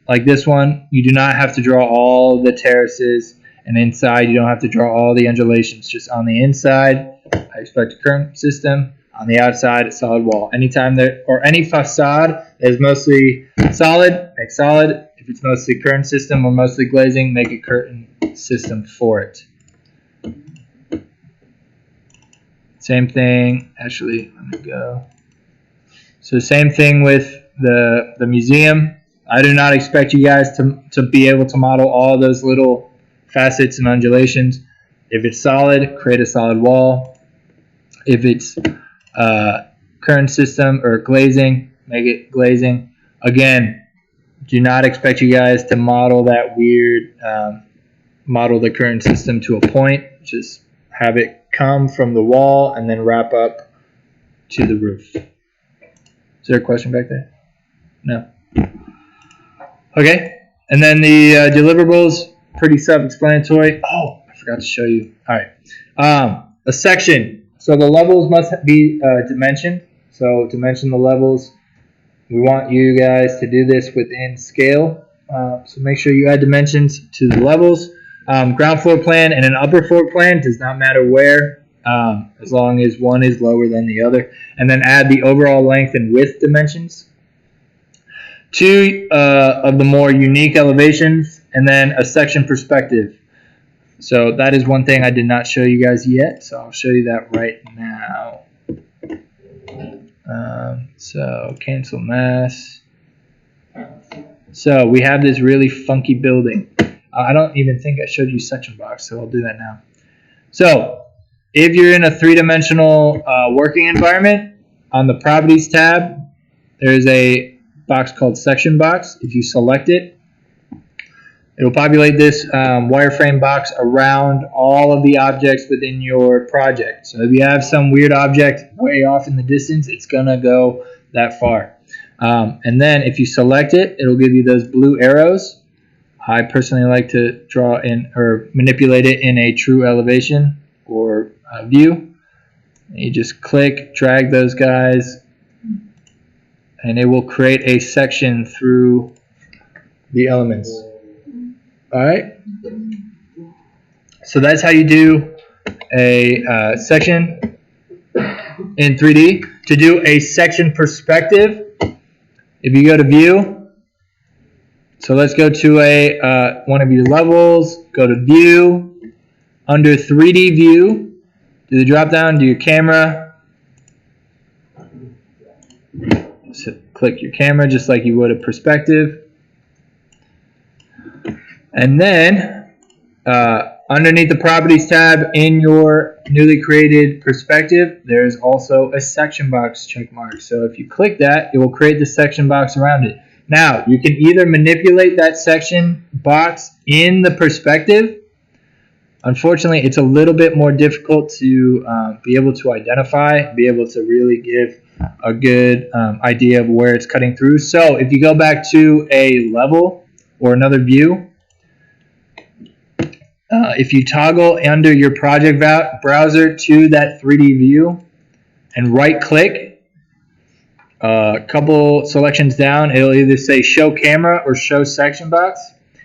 like this one, you do not have to draw all the terraces, and inside you don't have to draw all the undulations. Just on the inside, I expect a curtain system. On the outside, a solid wall. Anytime any facade that is mostly solid, make solid. If it's mostly curtain system or mostly glazing, make a curtain system for it. Same thing, actually, let me go. So same thing with the museum. I do not expect you guys to be able to model all those little facets and undulations. If it's solid, create a solid wall. If it's current system or glazing, make it glazing. Again, do not expect you guys to model that weird, model the current system to a point. Just have it come from the wall and then wrap up to the roof. Is there a question back there? No. Okay, and then the deliverables, pretty self-explanatory. Oh, I forgot to show you. All right, a section. So the levels must be dimensioned. So dimension the levels. We want you guys to do this within scale. So make sure you add dimensions to the levels. Ground floor plan and an upper floor plan, does not matter where, as long as one is lower than the other. And then add the overall length and width dimensions. 2 of the more unique elevations, and then a section perspective. So that is one thing I did not show you guys yet, so I'll show you that right now. So cancel mass. So we have this really funky building. I don't even think I showed you section box, so I'll do that now. So if you're in a 3-dimensional working environment, on the properties tab, there's a box called section box. If you select it, it'll populate this wireframe box around all of the objects within your project. So if you have some weird object way off in the distance, it's gonna go that far. And then if you select it, it'll give you those blue arrows. I personally like to draw in or manipulate it in a true elevation or view. And you just click, drag those guys, and it will create a section through the elements. All right. So that's how you do a section in 3D. To do a section perspective, if you go to view, so let's go to a one of your levels, go to view, under 3D view, do the drop down, do your camera, so click your camera just like you would a perspective, and then underneath the properties tab in your newly created perspective, there's also a section box check mark. So if you click that, it will create the section box around it. Now, you can either manipulate that section box in the perspective. Unfortunately, it's a little bit more difficult to be able to identify, be able to really give a good idea of where it's cutting through. So if you go back to a level or another view, if you toggle under your project browser to that 3D view and right click, a couple selections down, it'll either say show camera or show section box.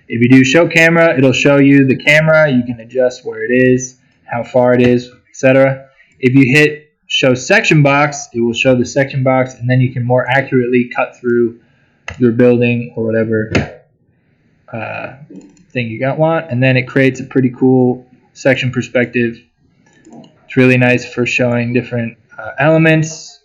If you do show camera, it'll show you the camera. You can adjust where it is, how far it is, etc. If you hit show section box, it will show the section box, and then you can more accurately cut through your building or whatever thing you want, and then it creates a pretty cool section perspective. It's really nice for showing different elements,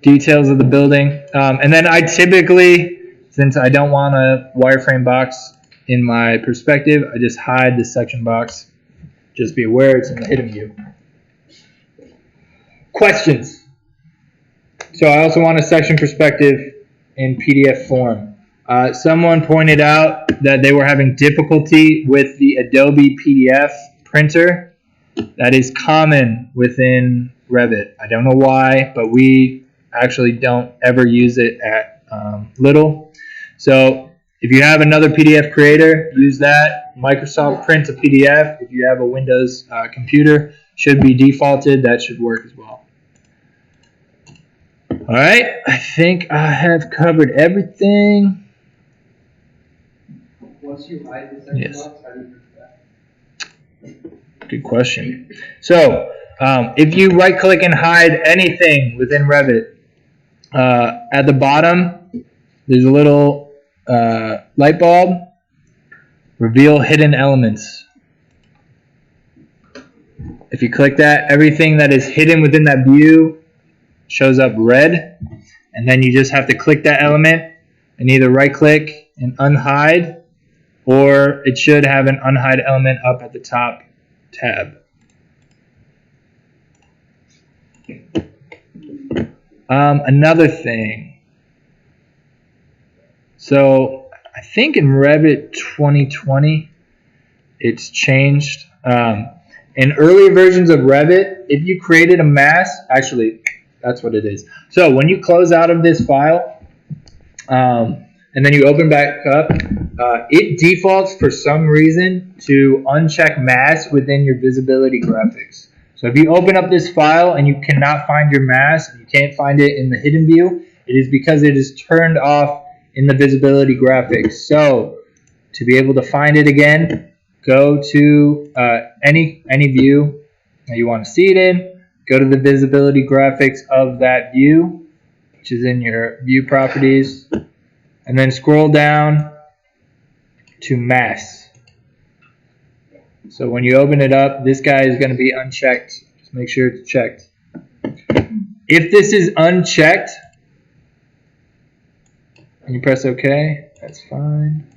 details of the building, and then I typically, since I don't want a wireframe box in my perspective, I just hide the section box. Just be aware it's in the hidden view. Questions? So I also want a section perspective in PDF form. Someone pointed out that they were having difficulty with the Adobe PDF printer. That is common within Revit. I don't know why, but we actually don't ever use it at Little. So if you have another PDF creator, use that. Microsoft Print to PDF. If you have a Windows computer, should be defaulted. That should work as well. All right, I think I have covered everything. Once you hide the section Yes. box, how do you do that? Good question. So if you right click and hide anything within Revit, at the bottom there's a little light bulb, reveal hidden elements. If you click that, everything that is hidden within that view shows up red, and then you just have to click that element and either right click and unhide, or it should have an unhide element up at the top tab. Another thing. So I think in Revit 2020, it's changed. In earlier versions of Revit, if you created a mass, actually, that's what it is. So when you close out of this file, and then you open back up, it defaults for some reason to uncheck mass within your visibility graphics. So if you open up this file and you cannot find your mass, and you can't find it in the hidden view, it is because it is turned off in the visibility graphics. So to be able to find it again, go to any view that you want to see it in, go to the visibility graphics of that view, which is in your view properties, and then scroll down to mass. So when you open it up, this guy is going to be unchecked. Just make sure it's checked. If this is unchecked, and you press OK, that's fine.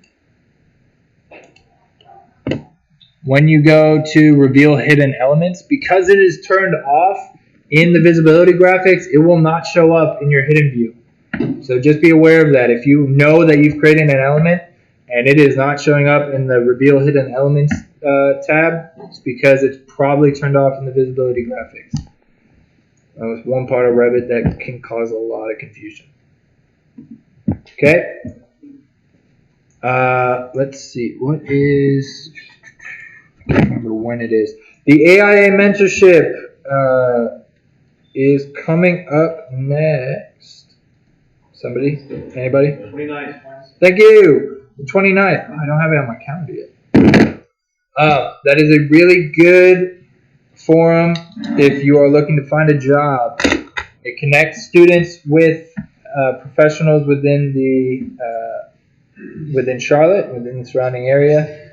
When you go to reveal hidden elements, because it is turned off in the visibility graphics, it will not show up in your hidden view. So just be aware of that. If you know that you've created an element and it is not showing up in the reveal hidden elements tab, it's because it's probably turned off in the visibility graphics. That was one part of Revit that can cause a lot of confusion. Okay. Let's see. What is... I can't remember when it is. The AIA mentorship is coming up next. Somebody? Anybody? 29. Thank you. The 29th. I don't have it on my calendar yet. That is a really good forum if you are looking to find a job. It connects students with professionals within within Charlotte, within the surrounding area.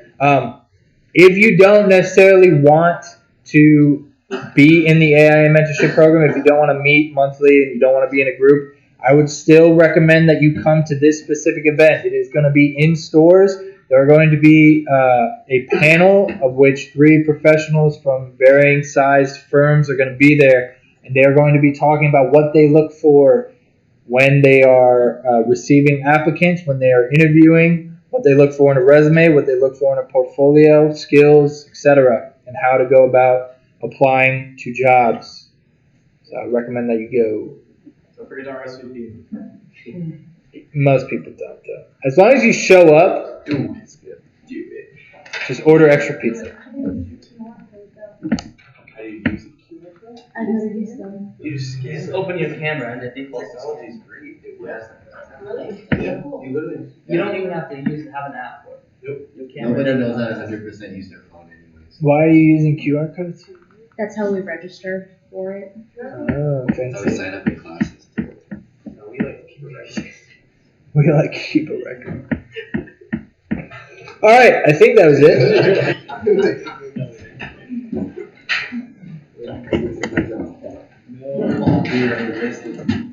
If you don't necessarily want to be in the AIM mentorship program, if you don't want to meet monthly and you don't want to be in a group, I would still recommend that you come to this specific event. It is going to be in stores. There are going to be a panel of which 3 professionals from varying sized firms are going to be there, and they are going to be talking about what they look for when they are receiving applicants, when they are interviewing, what they look for in a resume, what they look for in a portfolio, skills, etc., and how to go about applying to jobs. So I recommend that you go. Don't forget our SVP. Most people don't, though. As long as you show up, it's good. Just order extra pizza. I never use them. You just scan. Just open your camera and the default Technology is great. Really? Yeah, you literally. You don't even have to have an app for it. Yep. Your camera Nobody does knows it. how to 100% use their phone anyways. Why are you using QR codes? That's how we register for it. Oh, That's how we fancy. sign up in classes too. No, we like to keep it right. We like to keep a record. All right, I think that was it. All 3 are listed.